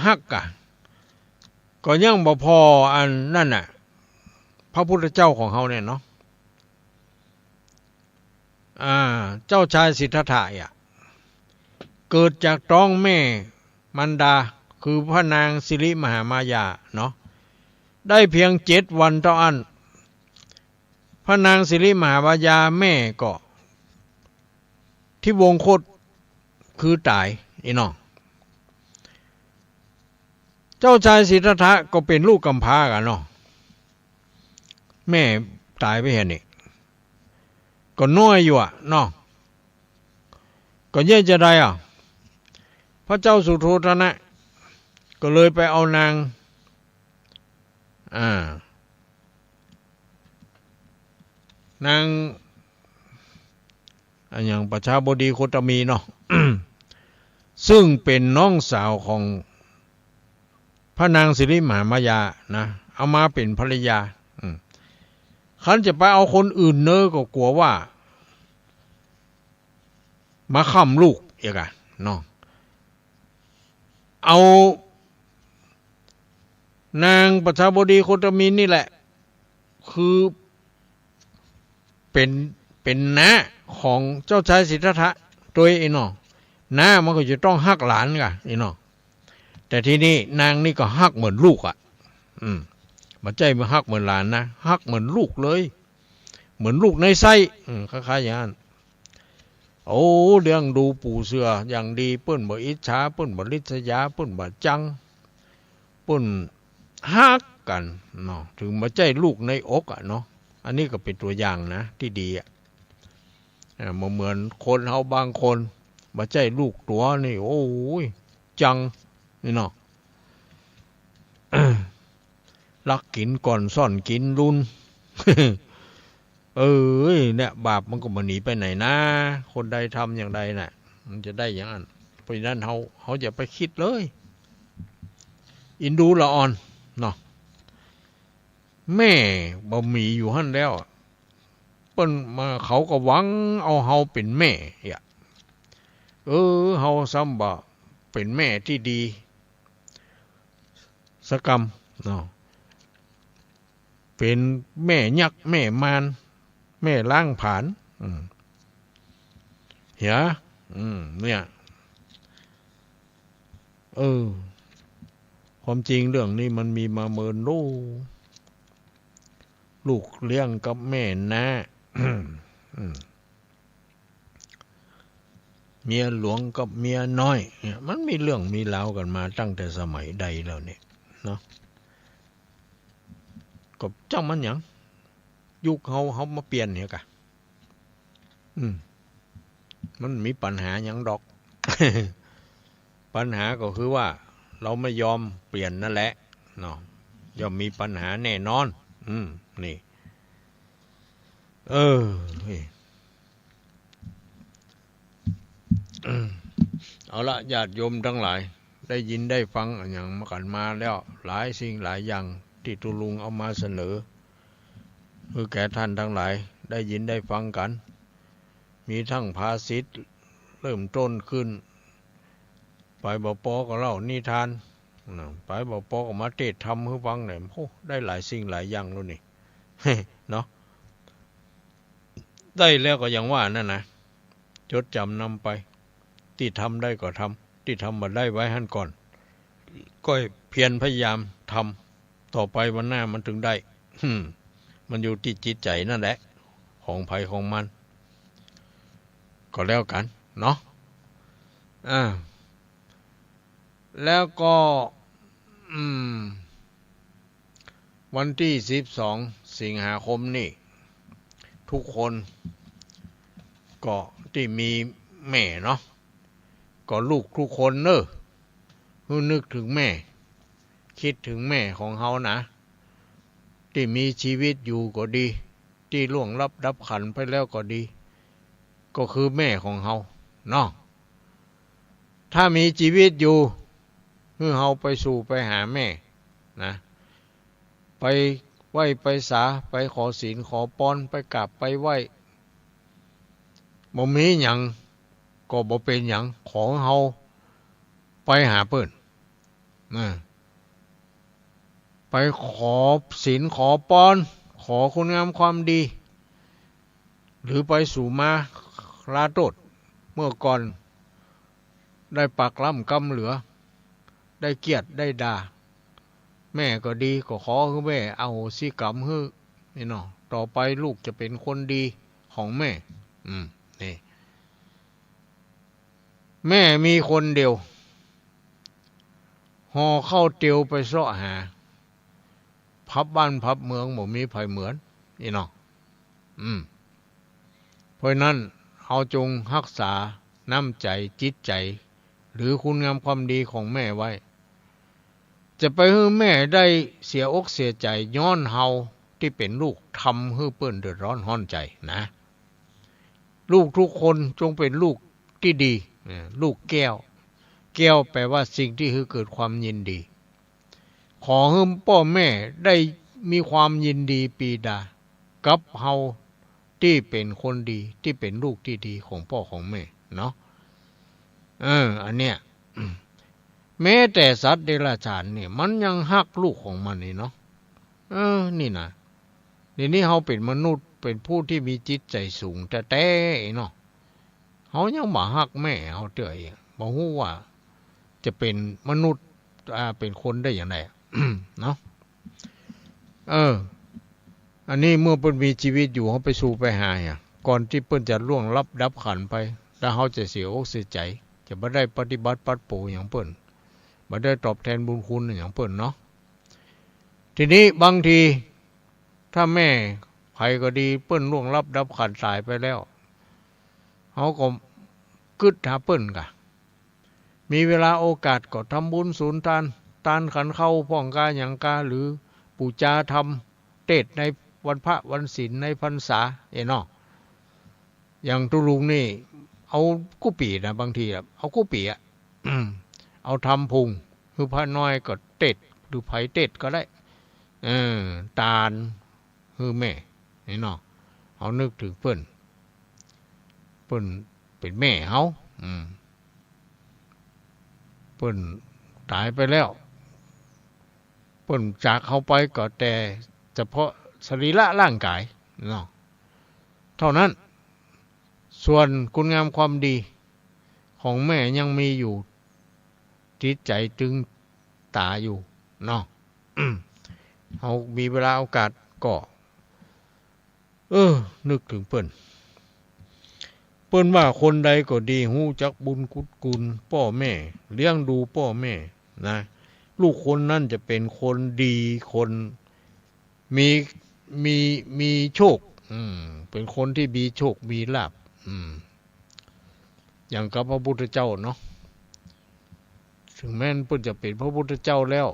ฮักก็ยังบ่พออันนั่นน่ะพระพุทธเจ้าของเฮาเนี่ยเนาะเจ้าชายสิทธัตถะเกิดจากท้องแม่มันดาคือพระนางสิริมหามายาเนาะได้เพียง7 วันเท่านั้นพระนางสิริมหามายาแม่ก็ที่วงคตคือตายไอ้น้องเจ้าชายสิทธัตถะก็เป็นลูกกำพร้ากันเนาะแม่ตายไปเห็นนี่ก็น้อยอยู่เนาะ ก็เย่จะได้พระเจ้าสุโธทนะก็เลยไปเอานางนางอย่างประชาบดีโคตมีเนาะ ซึ่งเป็นน้องสาวของพระนางสิริมหามายานะเอามาเป็นภรรยาคันจะไปเอาคนอื่นเนอก็กลัวว่ามาค้ำลูกอีกเนาะเอานางประชาบดีโคตมีนี่แหละคือเป็นน้าของเจ้าชายสิทธัตถะตัวเองเนาะน้ามันก็จะต้องฮักหลานกันเนาะแต่ที่นี่นางนี่ก็ฮักเหมือนลูกมันใจมาฮักเหมือนหลานนะฮักเหมือนลูกเลยเหมือนลูกในไส้คล้ายๆอย่างนั้นโอ้เรื่องดูปู่เสืออย่างดีเปิ้นบ่อิจฉาเปิ้นบ่ริษยาเปิ้นบ่จังเปิ้นฮักกันเนาะถึงมาใจลูกในอกเนาะอันนี้ก็เป็นตัวอย่างนะที่ดีเหมือนคนเฮาบางคนมาใจลูกตัวนี่โอ้ยจังนี่เนาะ ลักกินก่อนซ่อนกินรุน เนี่ยบาปมันก็มาหนีไปไหนนะคนใดทำอย่างใดน่ะมันจะได้อย่างนั้นเพราะฉะนั้นเขาอย่าไปคิดเลยอินดูละอ่อนเนาะแม่บ่มีอยู่หั่นแล้วเปิ้นมาเขาก็หวังเอาเฮาเป็นแม่เฮาซ้ำบ่เป็นแม่ที่ดีสกรรมเนาะเป็นแม่ยักษ์แม่มารแม่ล้างผลาญเหี้ยเนี่ยความจริงเรื่องนี้มันมีมาเมินลูกเลี้ยงกับแม่นะเมียหลวงกับเมียน้อยเนี่ยมันมีเรื่องมีราวกันมาตั้งแต่สมัยใดแล้วเนี่ยเนาะก็จ้ามันหยังยุคเขามาเปลี่ยนเนี่ยกะมันมีปัญหาหยังดอก ปัญหาก็คือว่าเราไม่ยอมเปลี่ยนนั่นแหละเนาะย่อมมีปัญหาแน่นอนนี่เอาละญาติโยมทั้งหลายได้ยินได้ฟังอย่างมากันมาแล้วหลายสิ่งหลายอย่างที่ตุลุงเอามาเสนอเพื่อแก่ท่านทั้งหลายได้ยินได้ฟังกันมีทั้งภาษิตเริ่มต้นขึ้นไปบ่ปอก็เล่านิทานไปบ่ปอก็มาเทศธรรมให้ฟังเนี่ยโอ้ได้หลายสิ่งหลายอย่างแล้วนี่ เนาะได้แล้วก็อย่างว่านั่นนะจดจำนำไปที่ทำได้ก็ทำที่ทำมาได้ไว้หั่นก่อนก็เพียรพยายามทำต่อไปวันหน้ามันถึงได้มันอยู่ที่จิตใจนั่นแหละของภัยของมันก็แล้วกันเนาะแล้วก็วันที่12 สิงหาคมนี่ทุกคนก็ที่มีแม่เนาะก็ลูกทุกคนเนอะนึกถึงแม่คิดถึงแม่ของเฮานะที่มีชีวิตอยู่ก็ดีที่ล่วงลับดับขันไปแล้วก็ดีก็คือแม่ของเฮาเนาะถ้ามีชีวิตอยู่เฮาไปสู่ไปหาแม่นะไปไหว้ไปสาไปขอศีลขอพรไปกราบไปไหว้บ่มีหยังก็บ่เป็นหยังของเฮาไปหาเพิ่นไปขอศีลขอพรขอคุณงามความดีหรือไปสู่มาลาโทษเมื่อก่อนได้ปากล้ำกำเหลือได้เกียรติได้ด่าแม่ก็ดีก็ขอให้แม่เอาสิกรรมให้นี่เนาะต่อไปลูกจะเป็นคนดีของแม่นี่แม่มีคนเดียวห่อเข้าเตียวไปเสาะหาพับบ้านพับเมืองบ่มีไผเหมือนนี่เนาะเพราะนั้นเอาจงรักษา น้ำใจจิตใจหรือคุณงามความดีของแม่ไว้จะไปให้แม่ได้เสียอกเสียใจย้อนเฮาที่เป็นลูกทำให้เปิ้นเดือดร้อนห้อนใจนะลูกทุกคนจงเป็นลูกที่ดีลูกแก้วแก้วแปลว่าสิ่งที่ให้เกิดความยินดีขอให้พ่อแม่ได้มีความยินดีปีดากับเฮาที่เป็นคนดีที่เป็นลูกที่ดีของพ่อของแม่เนาะอันเนี้ยแม้แต่สัตว์เดรัจฉานเนี่ยมันยังฮักลูกของมันนี่เนาะนี่นะเดี๋ยวนี้เฮาเป็นมนุษย์เป็นผู้ที่มีจิตใจสูงแต่เนาะเฮายังบ่ฮักแม่เฮาเตื้อเองบ่ฮู้ว่าจะเป็นมนุษย์เป็นคนได้อย่างไร เนาะอันนี้เมื่อเปิ้นมีชีวิตอยู่เฮาไปสู่ไปหาก่อนที่เปิ้นจะล่วงลับดับขันไปแล้วเฮาจะเสียอกเสียใจจะบ่ได้ปฏิบัติปัดโปอย่างเปิ้นบ่ได้ตอบแทนบุญคุณอย่างเปิ้นเนาะทีนี้บางทีถ้าแม่ใครก็ดีเปิ้นล่วงลับดับขันตายไปแล้วเฮาก็กึดหาเปิ้นกะมีเวลาโอกาสก็ทำบุญสูญทานขันเข้าป้องกาหยังกาหรือปูจาทำเทศในวันพระวันศีลในพรรษาเนาะอย่างตุลุงนี่เอากุปีนะบางทีเอากุปีเอาทำพุงคือพระน้อยก็เทศหรือไผเทศก็ได้ตาลคือแม่เนาะเอานึกถึงเปิ้นเป็นแม่เฮาเปิ้นตายไปแล้วเปิ้นจากเขาไปก็แต่เฉพาะสรีระร่างกายเนาะเท่านั้นส่วนคุณงามความดีของแม่ยังมีอยู่จิตใจตึงตาอยู่เนาะเฮามีเวลาโอกาสก็นึกถึงเปิ้นว่าคนใดก็ดีฮู้จักบุญคุณพ่อแม่เลี้ยงดูพ่อแม่นะลูกคนนั้นจะเป็นคนดีคนมีโชคเป็นคนที่มีโชคมีลาภอย่างกับพระพุทธเจ้าเนาะถึงแม้นเพิ่นจะเป็นพระพุทธเจ้าแล้ว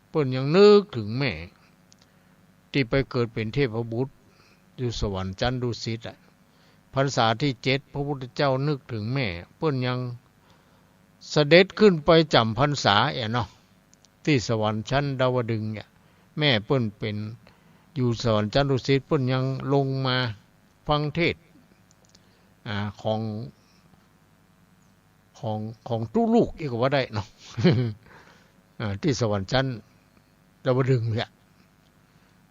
เพิ่นยังนึกถึงแม่ที่ไปเกิดเป็นเทพบุตรอยู่สวรรค์ชั้นดุสิตพรรษาที่7พระพุทธเจ้านึกถึงแม่เพิ่นยังเสด็จขึ้นไปจำพรรษาเนาะที่สวรรค์ชั้นดาวดึงส์แม่เพิ่นเป็นอยู่สวรรค์ชั้นดุสิตเพิ่นยังลงมาฟังเทศของทุลูกอีกว่าได้เนาะ ที่สวรรค์ชั้นดาวดึงส์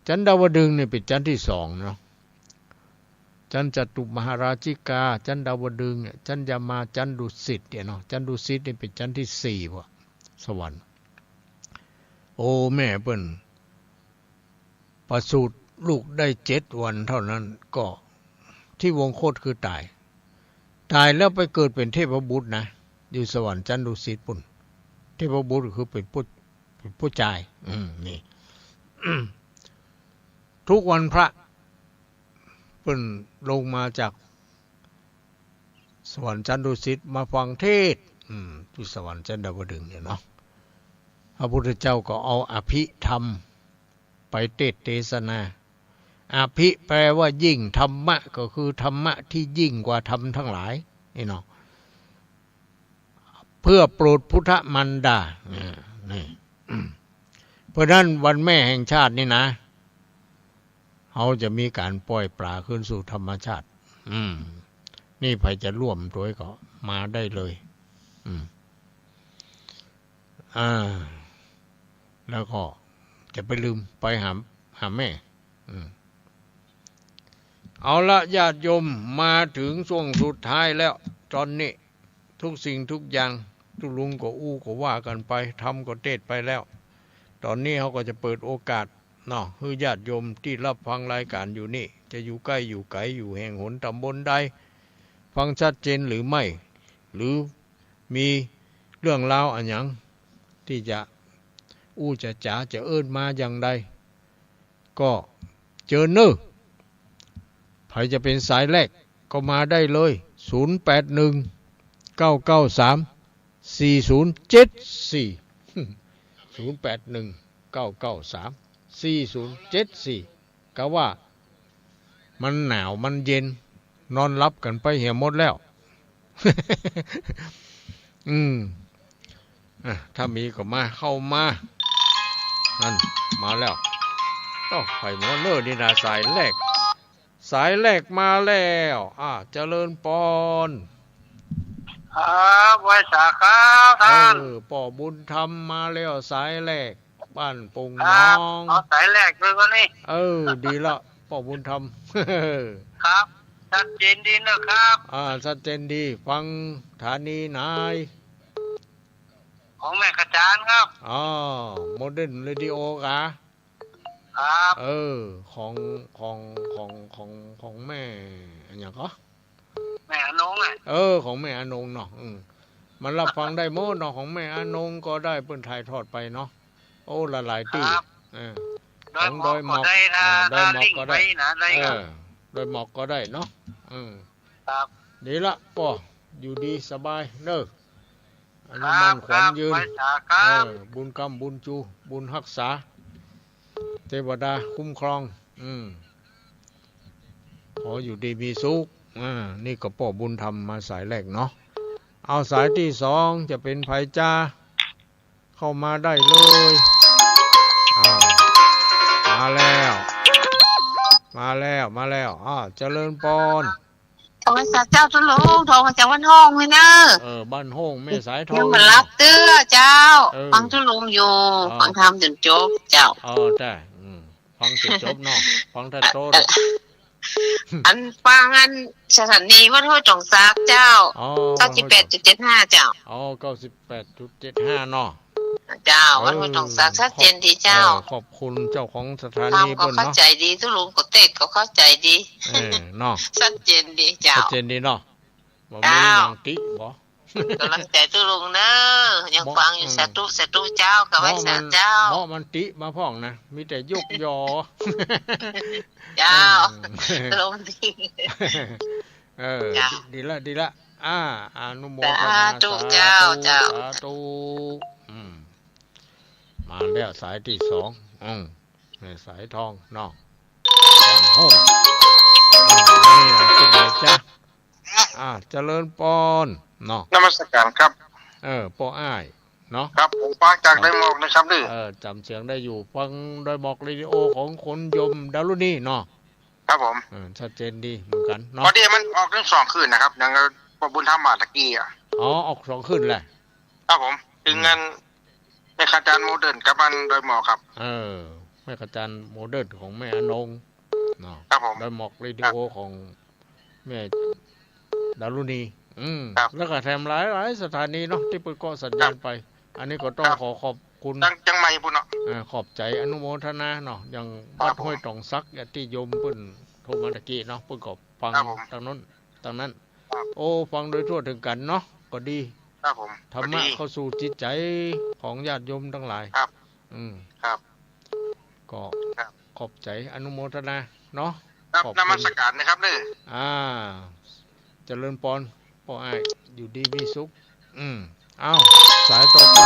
ชั้นดาวดึงส์เนี่ยเป็นชั้นที่2เนาะชั้นจตุมหาราชิกาชั้นดาวดึงส์ชั้นยามาชั้นดุสิตเนาะชั้นดุสิตนี่เป็นชั้นที่4ว่ะสวรรค์โอ้แม่เปิ้นประสูติลูกได้7 วันเท่านั้นก็ที่วงโคตรคือตายแล้วไปเกิดเป็นเทพบุตรนะอยู่สวรรค์ชั้นดุสิตปุ่นเทพบุตรคือเป็นผู้ชายนี่ ทุกวันพระเพิ่นลงมาจากสวรรค์ชั้นดุสิตมาฟังเทศที่สวรรค์ชั้นดาวดึงส์เนาะพระพุทธเจ้าก็เอาอภิธรรมไปเทศนาอภิแปลว่ายิ่งธรรมะก็คือธรรมะที่ยิ่งกว่าธรรมทั้งหลายเนาะเพื่อโปรดพุทธมารดานี่เพราะนั้นวันแม่แห่งชาตินี่นะเขาจะมีการปล่อยปลาขึ้นสู่ธรรมชาตินี่ใครจะร่วมด้วยก็มาได้เลยแล้วก็จะไปลืมไปหาแม่เอาละญาติโยมมาถึงช่วงสุดท้ายแล้วตอนนี้ทุกสิ่งทุกอย่างทุลุงก็ก็ว่ากันไปทำก็เทศไปแล้วตอนนี้เขาก็จะเปิดโอกาสเนาะให้ญาติโยมที่รับฟังรายการอยู่นี่จะอยู่ใกล้อยู่ไกลอยู่แห่งหนตำบลใดฟังชัดเจนหรือไม่หรือมีเรื่องราวอันหยังที่จะจะจ๋าจะเอิ้นมาอย่างใดก็เจอเนอะใครจะเป็นสายแรกก็มาได้เลย ก็ว่ามันหนาวมันเย็นนอนรับกันไปเหี่ยหมดแล้ว ถ้ามีก็มาเข้ามานั่นมาแล้วไข่หมอเนอร์นี่นะสายแรกมาแล้วเจริญปอนครับไว้สาครับท่านป่อบุญธรรมมาแล้วสายแรกบ้านปงน้องเอาสายแรกเลยวันนี้ดีละป่อบุญธรรมครับชัดเจนดีนะครับชัดเจนดีฟังฐานีนายของแม่กระจานครับโมเดิร์นเรดิโอกะครับของแม่อย่างก็แม่อนงของแม่อนงเนาะมันรับฟังได้หมดเนาะของแม่อนงก็ได้เปิ้นถ่ายทอดไปเนาะโอ้หลายที่ของดอยหมอกดอยหมอกก็ได้ดอยหมอกก็ได้เนาะครับดีละป่ออยู่ดีสบายเด้ออนุโมทนาขวัญยืนบุญกรรมบุญจูบุญรักษาเทวดาคุ้มครองขออยู่ดีมีสุขนี่ก็ป่อบุญธรรมมาสายแรกเนาะเอาสายที่2จะเป็นไผจ้าเข้ามาได้เลยมาแล้วเจริญปอนโทรศัพท์เจ้าตุลุงโทรมาจากบ้านห้องเลยนะบ้านห้องแม่สายทองยังมารับเตื้อเจ้าฟังตุลุงอยู่ฟังทำจนจบเจ้าได้ฟังจนจบเนาะฟังทัดโตอันฟังอันสถานีวัดห้วยจงซักเจ้า98.75เจ้า98.75เนาะเจ้าวัดห้วยจงซักชัดเจนดีเจ้าขอบคุณเจ้าของสถานีเพิ่นเนาะเข้าใจดีตุลุงก็เต็กก็เข้าใจดีเนาะชัดเจนดีเจ้าชัดเจนดีเนาะบ่มีหยังติบ่กำลังใจตุลุงเด้อยังฟังอยู่สาธุเจ้ากับไว้สาเจ้าบ่มันติมาพ้องนะมีแต่ยกยอเจ้าลมดีดีละอนุโมทนาสาธุเจ้าสาธุมาแล้วสายที่2สายทองเนาะบ้านห้องนี่เป็นไงจ๊ะเจริญปอนเนาะนมัสการครับปออ้ายเนาะครับผมฟังจากได้หมอกนะครับดิจำเสียงได้อยู่ฟังได้หมอกเรดิโอของคนยมดารุณีเนาะครับผมชัดเจนดีเหมือนกันเนาะพอดีมันออกทั้ง2คืนนะครับอย่างบุญธรรมมาตะกี้ออก2คืนแหละครับผมถึงงั้นแม่ขจารโมเดิร์นกับมันโดยหมอกครับแม่ขจารโมเดิร์นของแม่อนงเนาะครับผมโดยหมอกเรดิโอของแม่ดารุณีแล้วก็แถมหลายสถานีเนาะที่เปิดก็สัญญาณไปอันนี้ก็ต้องขอบคุณจังใหม่พุ่นเนาะขอบใจอนุโมทนาเนาะอย่างวัดห้วยตองซักญาติโยมเพิ่นโทรมาตะกี้เนาะเพิ่นก็ฟังทางนั้นโอ้ฟังโดยทั่วถึงกันเนาะก็ดีครับผมธรรมะเข้าสู่จิตใจของญาติโยมทั้งหลายครับครับก็ขอบใจอนุโมทนาเนาะครับนมัสการนะครับเด้อเจริญปอนปออ้ายอยู่ดีมีสุขเอาสายต่อไป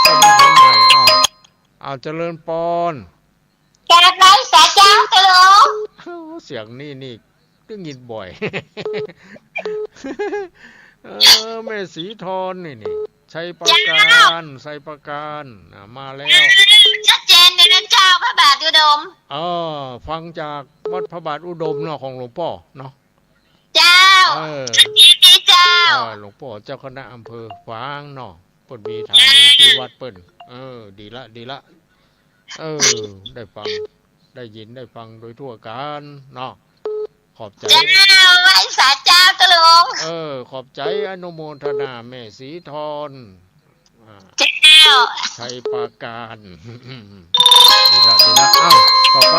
ต้องมีคนใหม่เจริญปอนแกไหนสาเจ้าตะลุงเสียงนี่ก็ยินบ่อยแม่สีทอนนี่ชัยประการมาแล้วชัดเจนในนั้นเจ้าพระบาทอุดมฟังจากวัดพระบาทอุดมเนาะของหลวงพ่อเนาะเจ้าดีเจ้าหลวงพ่อเจ้าคณะอำเภอฝางเนาะเปิ่นมีฐานที่วัดเปิ่นดีละได้ฟังได้ยินได้ฟังโดยทั่วกันเนาะขอบใจไว้สาเจ้าตะลุงขอบใจอนุโมทนาแม่สีทอนเจ้าชัยประการดีละต่อไป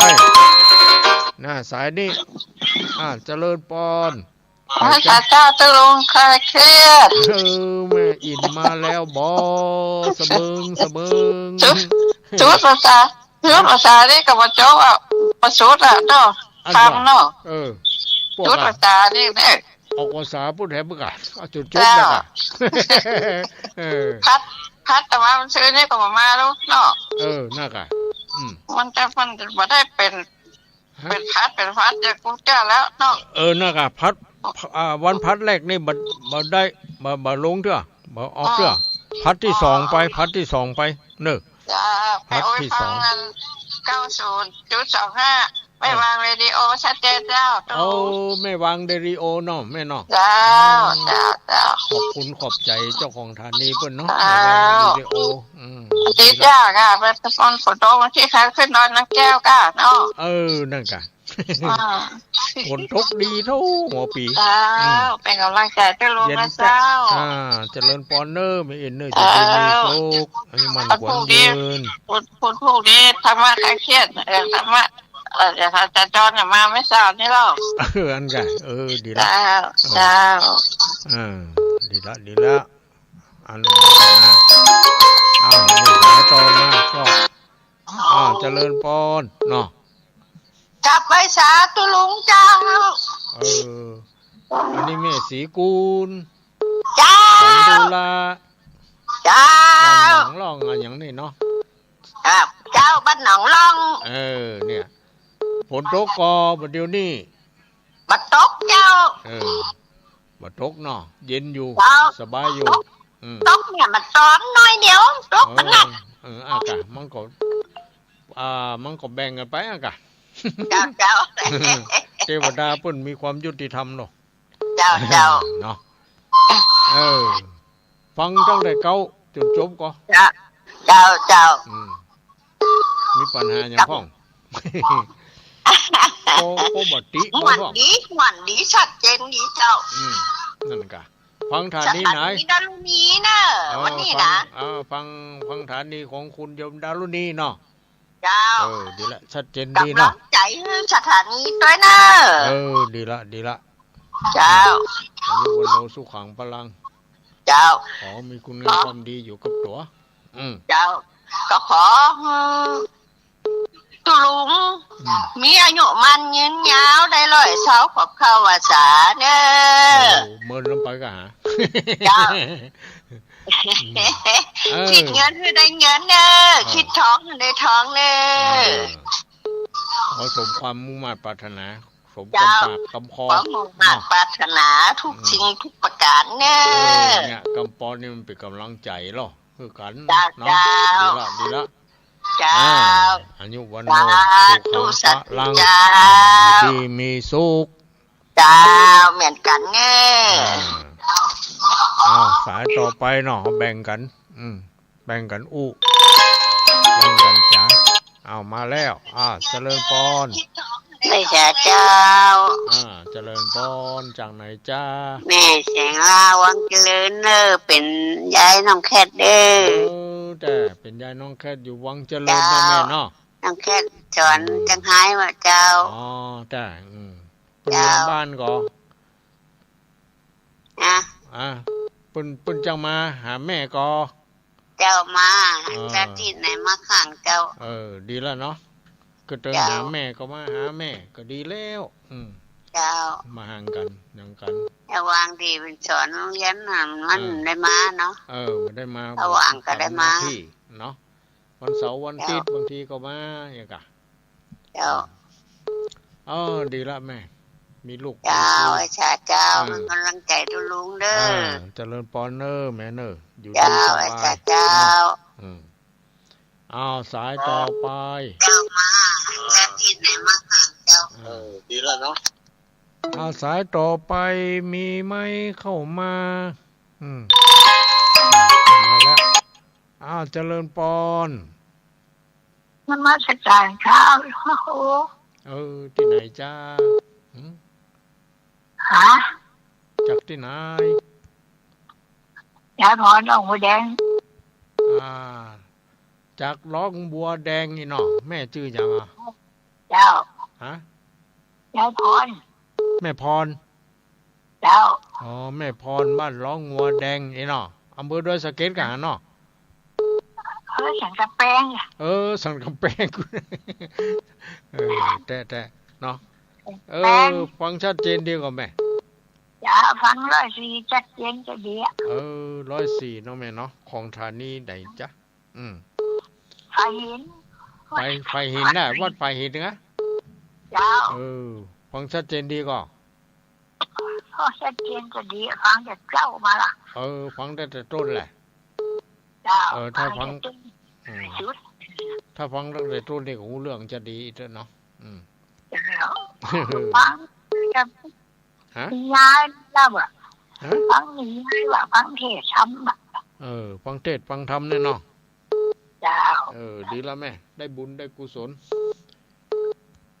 สายนี้เจริญปอนสาเจ้าตะลุงคลายเครียดแม่อินมาแล้วบ่สะเบิงชุดภาษานี่กับว่าโจ๊กประชุดเนาะทำเนาะ พวก จุดภาษานี่แม่ ออกภาษาพูดแทบกะจุดๆนะกะพัดแต่ว่ามันซื้อนี่ก็มาแล้วเนาะน่ากะมันบ่ได้เป็นพัดจะกูเจ้าแล้วเนาะน่ากะพัดวันพัดแรกนี่บ่ได้บ่ลงเถอะบ่ออกเถอะพัดที่2ไปพัดที่2ไปเนอะพัดที่2 90.25ไม่วางเรดิโอชัดเจนเจ้าไม่วางเรดิโอเนาะแม่เนาะเจ้าขอบคุณขอบใจเจ้าของฐานีเพิ่นเนาะไม่วางเรดิโอติดเจ้าค่ะเป็นฝนตกที่ค้างขึ้นนอนนักแก้วก้าเนาะนั่นกะฝนตกดีเท่าหัวปีเป็นกำลังใจให้ลุงนะเจ้าเจริญปอนเนอร์ไม่เอ็นเนอร์จะเป็นมีโชคอันนี้มันควรเดินพูดพวกนี้ธรรมะคลายเครียดธรรมะจะจอนมาไม่สาวนี่หรอกอันกันดีละเจ้าดีละอันนี้นะนี่สายต่อมาก็เจริญปอนเนาะกลับไปสาตุลุงเจ้าอันนี้แม่ศรีกูลเจ้าดูลาเจ้าหนองล่องอะไรอย่างนี้เนาะเจ้าบ้านหนองล่องเนี่ยฝนตกกอบัดเดี๋ยวนี้บัดตกเจ้าบัดตกเนาะเย็นอยู่สบายอยู่ตกเนี่ยมันตอนน้อยเดียวตกมันหนักอากาศมันก็แบ่งกันไปอากาศเจ้าเทวดาเพิ่นมีความยุติธรรมเนาะเจ้าเนาะฟังตั้งแต่เก้าจนจบก็เจ้ามีปัญหาอย่างพ้องโปบติหวนดีชัดเจนดีเจ้านั่นกะฟังฐานนี้ไหนดารุณีนะวันนี้นะฟังฐานนี้ของคุณโยมดารุณีเนาะเจ้าดีละชัดเจนดีเนาะใจสถานีด้วยนะดีละเจ้าอายุวันโนสุขังพลังเจ้ามีคุณงามความดีอยู่กับตัวเจ้าก็ขอตุลุงมีอายุมันยืนยาวได้100 เช้าขอบเข้าวาสาเด้เมินลงไปกะหาคิดเงินคือได้เงินเด้อคิดท้องคือได้ท้องเด้อสมความมุ่งมั่นปรารถนาสมความปากคำพอมุ่งมั่นปรารถนาทุกสิ่งทุกประการเด้อเนี่ยคำพอนี่มันเป็นกำลังใจหรอคือกันเนาะดีละเจ้าอายุวันโนสุขังพลังดีมีสุขเจ้าเหมือนกันเน้อสายต่อไปเนาะแบ่งกันแบ่งกันแบ่งกันจ้ามาแล้วเจริญปอนไม่ใช่เจ้าเจริญปอนจากไหนจ้าแม่แสงลาวังเจริญเป็นยายน้องแคทเด้อแต่เป็นยายน้องแคทอยู่วังเจริญนะแม่เนาะน้องแคทสอนจังหายว่าเจ้าแต่เป็นบ้านก็เปิ้นจังมาหาแม่ก็เจ้ามาจากที่ไหนมาข้างเจ้าดีแล้วเนาะก็เดินหาแม่ก็มาหาแม่ก็ดีแล้วเจ้ามาห่างกันอย่างกันแต่วางดีเป็นสอนโรงเรียนมันได้มาเนาะได้มาวางก็ได้มาที่เนาะวันเสาร์วันอาทิตย์บางทีก็มาอย่างกะเจ้าดีละแม่มีลูกเจ้าเจ้ามันกำลังใจตุลุงเด้อเจริญปอนเนอร์แม่เนอร์อยู่ดีสบายเจ้าสายต่อไปเจ้ามาจากที่ไหนมาเจ้าดีแล้วเนาะสายต่อไปมีไหมเข้ามาแล้วเจริญปอนมันมาจากไหนข้าวที่ไหนจ้าจากที่ไหนยายพรน้องบัวแดงจากร้องบัวแดงนี่เนาะแม่ชื่อยังเจ้ายายพรแม่พรเจ้าแม่พรบ้านร้องบัวแดงนี่เนาะอำเภอดอยสะเก็ดกันเนาะสันกำแพงสันกำแพงแต่เนาะ ฟังชัดเจนดีกว่าแม่จ้าฟัง104ชัดเจนจะดี104เนาะแม่เนาะของฐานีไหนจ๊ะไฟหินไฟหินน่ะวัดไฟหินนะจ้าฟังชัดเจนดีก็ชัดเจนจะดีฟังจากเจ้ามาล่ะฟังแต่ต้นแหละจ้าถ้าฟังตั้งแต่ต้นนี่หูเรื่องจะดีเนาะฟังกับย้ายแล้วอ่ะฟังนี้ว่าฟังเทศธรรมฟังเทศฟังธรรมเนี่ยเนาะจ้าดีแล้วแม่ได้บุญได้กุศล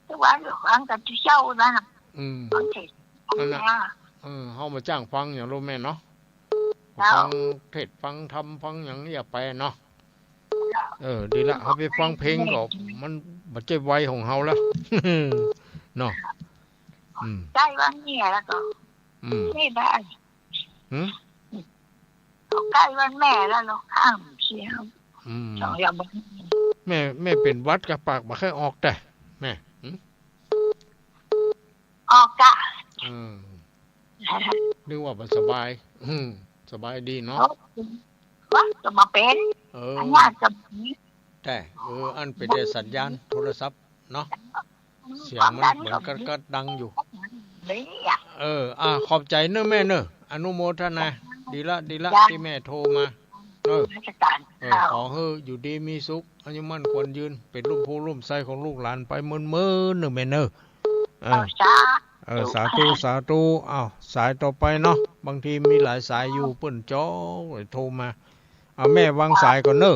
ทุกวันฟังกับเจ้านะฟังเทศนั่นน่ะเฮามาจ้างฟังอย่างรู้แม่เนาะฟังเทศฟังธรรมฟังอย่างนี้อย่าไปเนาะดีละเฮาไปฟังเพลงก็มันบ่ใช่วัยของเฮาแล้วเนาะใจวันนี้แล้วก็ไม่ได้ใกล้วันแม่แล้วเราข้ามเสียงแม่เป็นวัดกับปากบ่ค่อยออกแต่แม่ออกกะนึกว่ามันสบายสบายดีเนาะว่าจะมาเป็นอันนี้จะแต่อันเป็นสัญญาณโทรศัพท์เนาะเสียงมันเหมือนกัดดังอยู่ขอบใจเนอะแม่เนอะอนุโมทนาดีละที่แม่โทรมาขอให้อยู่ดีมีสุขอายุมั่นควรยืนเป็นร่มโพล่มไทรของลูกหลานไปเมื่อเนอะแม่เนอะสาธุสายต่อไปเนาะบางทีมีหลายสายอยู่เปิ้นจ้อโทรมาแม่วางสายก่อนเนอะ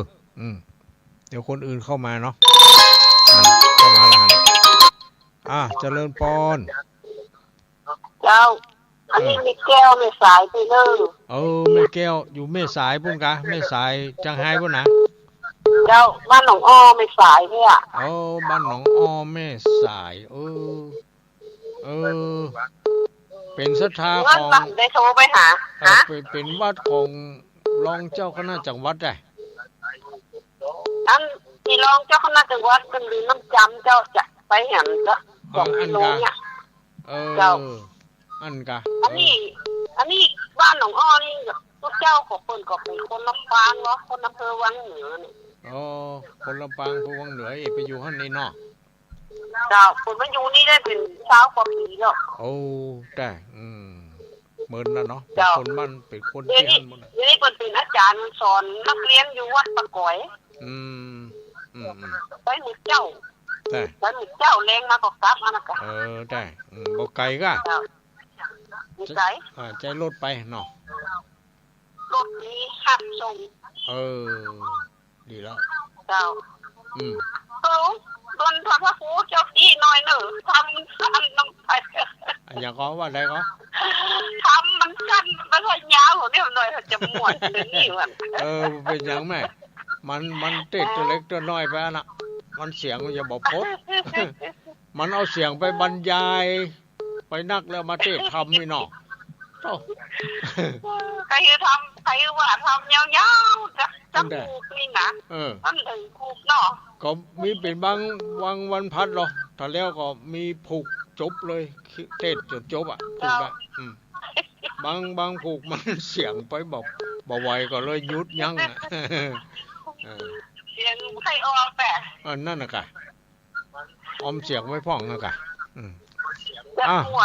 เดี๋ยวคนอื่นเข้ามาเนาะเข้ามาแล้วเจริญพรเจ้าอันนี้มีแก้วไม่สายไปเลยแม่แก้วอยู่แม่สายพุ่นกะแม่สายจังไห้พุ่นนะเจ้าบ้านหนองอ้อไม่สายเนี่ยบ้านหนองอ้อแม่สายเป็นศรัทธาของได้โทรไปหาเป็นวัดของรองเจ้าคณะจังหวัดได้อันที่รองเจ้าคณะจังหวัดเป็นน้ำจำเจ้าจะไปเห็นก็บอกโลเนี่ยเจ้าอันนี้บ้านหนองอ้อนี่พวกเจ้าของคนก็เป็นคนลำปางเนาะคนอำเภอวังเหนือนี่คนลำปางผู้วังเหนือไปอยู่หั่นนี่เนาะเจ้าคนมาอยู่นี่ได้เป็น20 กว่าปีแล้วแต่เหมือนน่ะเนาะคนบ้านเป็นคนที่นั่นหมดนี่เพิ่นเป็นอาจารย์สอนนักเรียนอยู่วัดปะก๋อยไปหมู่เจ้าไปหมู่เจ้าแรงมาก็กลับมานะกะได้บ่ไกลกะไกลใจรถไปเนาะรถนี้ขับส่งดีแล้วเจ้าโดนพระครูเจ้าที่หน่อยเนอะทำมันสั้นลงไปอย่างก็ว่าได้ก็ทำมันสั้นมันก็ยาวเนี่ยหน่อยจะหมดถึงนี่มันเป็นอย่างแม่มันติดตัวเล็กตัวน้อยไปน่ะมันเสียงมันจะบอกพดมันเอาเสียงไปบรรยายไปนักแล้วมาเทศทำนี่เนาะใครว่าทำยาวๆจะคูกนี่นะมันถึงคูกเนาะก็มีเป็นบางวันพัดหรอถ้าแล้วก็มีผูกจบเลยเทศจนจบผูกบางผูกมันเสียงไปบอกไหวก็เลยหยุดยั้งเสียงใครออกแต่นั่นน่ะกะอมเสียงไว้พ่องน่ะกะ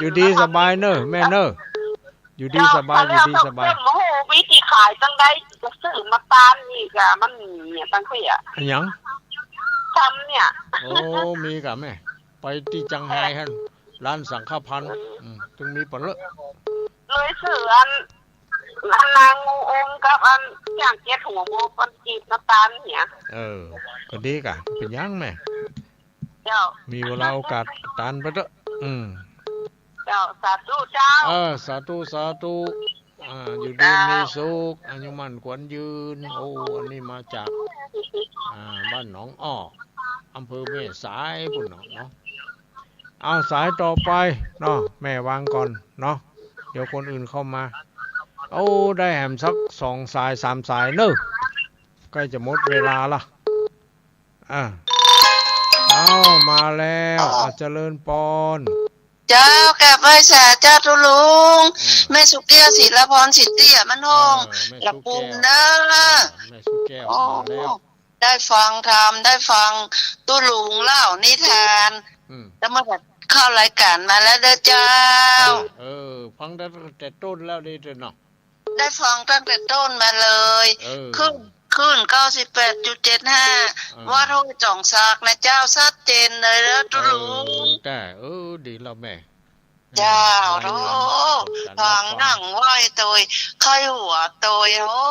อยู่ดีสบายเนอะแม่เนอะอยู่ดีสบายโอ้โหวิธีขายจังได้จะซื้อมาตานนี่กะมันเนี่ยตั้งเสียหยังทำเนี่ยมีกะแม่ไปที่จังไห้ฮั่นร้านสังฆพันธ์จึงมีปะเลอะเลยซื้ออันนางงูองค์กับอันอย่างเจ็ดหัวโบปันจีบน้ำตาลเนี่ยก็ดีกะเป็นยังแม่มีเวลาโอกาสตานไปเถอะเจ้าสาธุเจ้าสาธุอยู่ดีมีสุขอายุมั่นขวัญยืนอันนี้มาจากบ้านหนองอ้ออำเภอแม่สายพุ่นเนาะเอาสายต่อไปเนาะแม่วางก่อนเนาะเดี๋ยวคนอื่นเข้ามาได้แหมสัก2 สาย 3 สายเนอะใกล้จะหมดเวลาละมาแล้วเจริญพร เจ้ากลับไหว้สาเจ้าทุลุงแม่สุเกี้ยวศิลพรสิทธิ์เตี้ยมันห้องละปุ่มเด้อ แม่สุแก้ว โอ้ มาแล้ว ได้ฟังธรรมได้ฟังตุลุงเล่านิทาน อืม แล้วมาเข้ารายการมาแล้วเด้อเจ้า ฟังได้ตั้งแต่ต้นแล้วนี่เนาะ ได้ฟังตั้งแต่ต้นมาเลย ขึ้น98.75ว่าโทษจ่องซากนะเจ้าชัดเจนเลยแล้วตุลุง แต่ดีแล้วแม่ เจ้าโอ้ฟังนั่งไหว้ตัวค่อยหัวตัวโอ้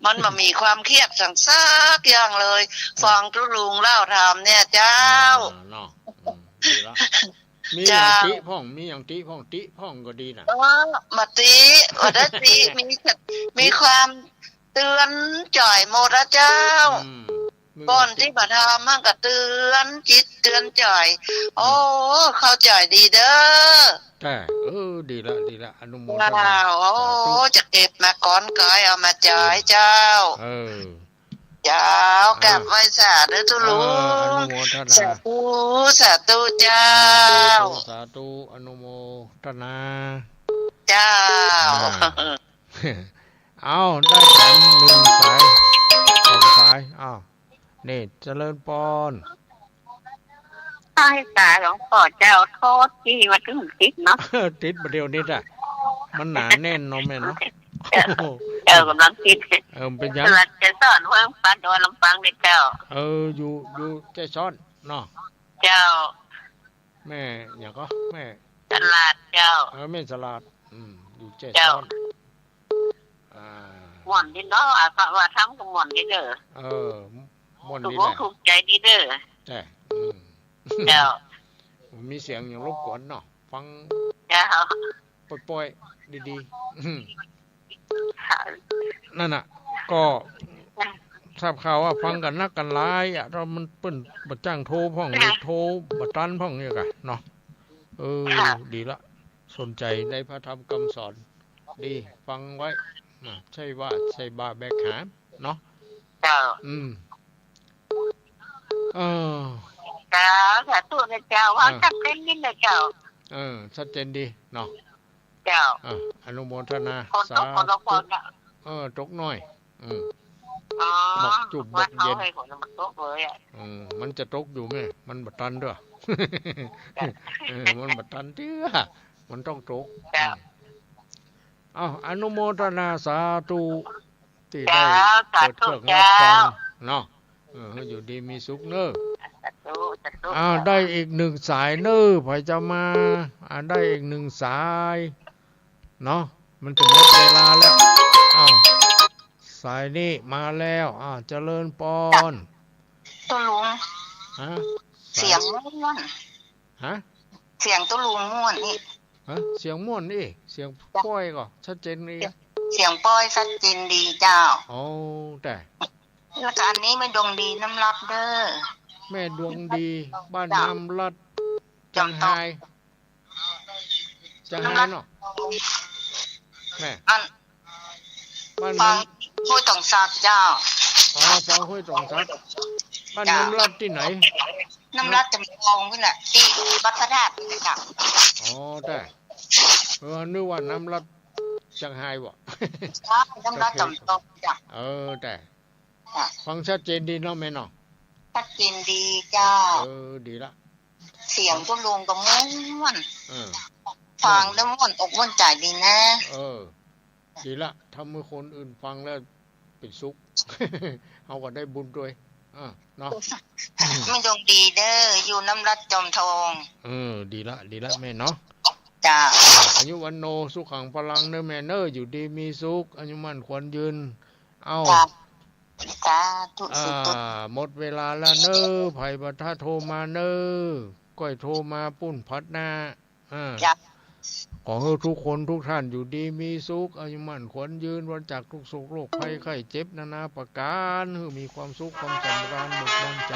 มันมามีความเครียดสังซากอย่างเลย ฟังตุลุงเล่าธรรมเนี่ยเจ้า เนาะดีละมีอย่างติพ่องติพ่องก็ดีนะ มาตีวัดตีมีความเตือนจ่อยโมระเจ้าก่อนที่บัดทำมั่งก็เตือนจิตเตือนจ่อยโอ้เข้าจ่อยดีเด้อ แต่ดีละอนุโมท ว้า นา วโอ้จะเก็บมาก้อนก้อยเอามาจ่อยเจ้าเจ้ากลับไหว้สาธุตุลุ อง นุโมทนา สาธุเจ้า สาธุอนุโมทนา เจ้า เอาได้กัน1 สาย2 สายนี่เจริญปอน ให้สาหลวงพ่อเจ้าโทษที่ว่าถึงติดเนาะ ติดประเดี๋ยวนี้จ้ะมันหนาแน่นเนาะแม่เนาะ กำลังคิด เป็นยัง จะสอนเพิ่มปันโดนลำฟังเด็กเจ้า อยู่ใจซ้อนเนาะ เจ้า แม่อย่างก็แม่ ตลาดเจ้า แม่สลัดอยู่ใจ เจ้า ซ้อนหม่อนดีเนาะว่าทำกับหม่อนดีเด้อ ม่วน ถู ดี ก แหละ ถูกใจดีเด้อ แต่ เจ้า มีเสียงอย่างรบกวนเนาะฟัง เจ้า ปล่อยๆดีๆนั่นน่ะก็ทราบข่าวว่าฟังกันนักกันหลายเรามันเปิ้นบ่จ้างโทรพ่องโทรบ่ตันพ่องเนี่ยกะเนาะดีละสนใจในพระธรรมคำสอนดีฟังไว้ใช่ว่าใช่บาแบกหามเนาะ เจ้าเจ้าแต่ตัวในเจ้าว่าจับเล่นนิดเลยเจ้าชัดเจนดีเนาะ เจ้าอนุโมทนา สาธุตกน้อยบอกจุบบอกเย็นมันจะตกอยู่ไหมมันบัตันด้วยมันบัตันเด้อมันต้องตกอนุโมทนาสาธุที่ได้เปิดเครื่องรับฟังเนาะอยู่ดีมีสุขเนอะได้อีก1 สายเนอะไผจะมาได้อีก1 สายเนาะมันจะหมดเวลาแล้วสายนี้มาแล้วเจริญปอนตุลุงเสียงม่วนเสียงตุลุงม่วนนี่เสียงม่วนนี่เสียงป้อยก็ชัดเจนนี่เสียงป้อยชัดเจนดีเจ้าแต่แล้วการนี้ไม่ดวงดีน้ำรับเด้อแม่ดวงดีบ้านน้ำรัดจังไห้เนาะแม่บ้านฟังห้วยตองซักเจ้าฟังห้วยตองซักบ้านน้ำรัดที่ไหนน้ำรัดจะมีคลองขึ้นแหละที่วัดพระธาตุจ้ะแต่นึกว่าน้ำรัดจังไห้บ่น้ำรัดจำตกจ้ะแต่ฟังชัดเจนดีเนาะแม่เนาะชัดเจนดีเจ้าดีละเสียงตุลุงก็ม่วนฟังแล้วม่วนอกม่วนใจดีนะดีละทำให้คนอื่นฟังแล้วเป็นสุขเอาก็ได้บุญด้วยเนาะไม่ดวงดีเด้ออยู่น้ำรัดจอมทองดีละแม่เนาะจ้าอายุวันโนสุขังพลังเด้อแม่เน้ออยู่ดีมีสุขอายุมั่นขวัญยืนหมดเวลาแล้วเน้อไผบัทโทรมาเน้อก้อยโทรมาปุ้นพัดหน้าขอให้ทุกคนทุกท่านอยู่ดีมีสุขอายุมั่นขวัญยืนวันจากทุกโศกโรคภัยไข้เจ็บนานาประการให้มีความสุขความสำราญหมดบันใจ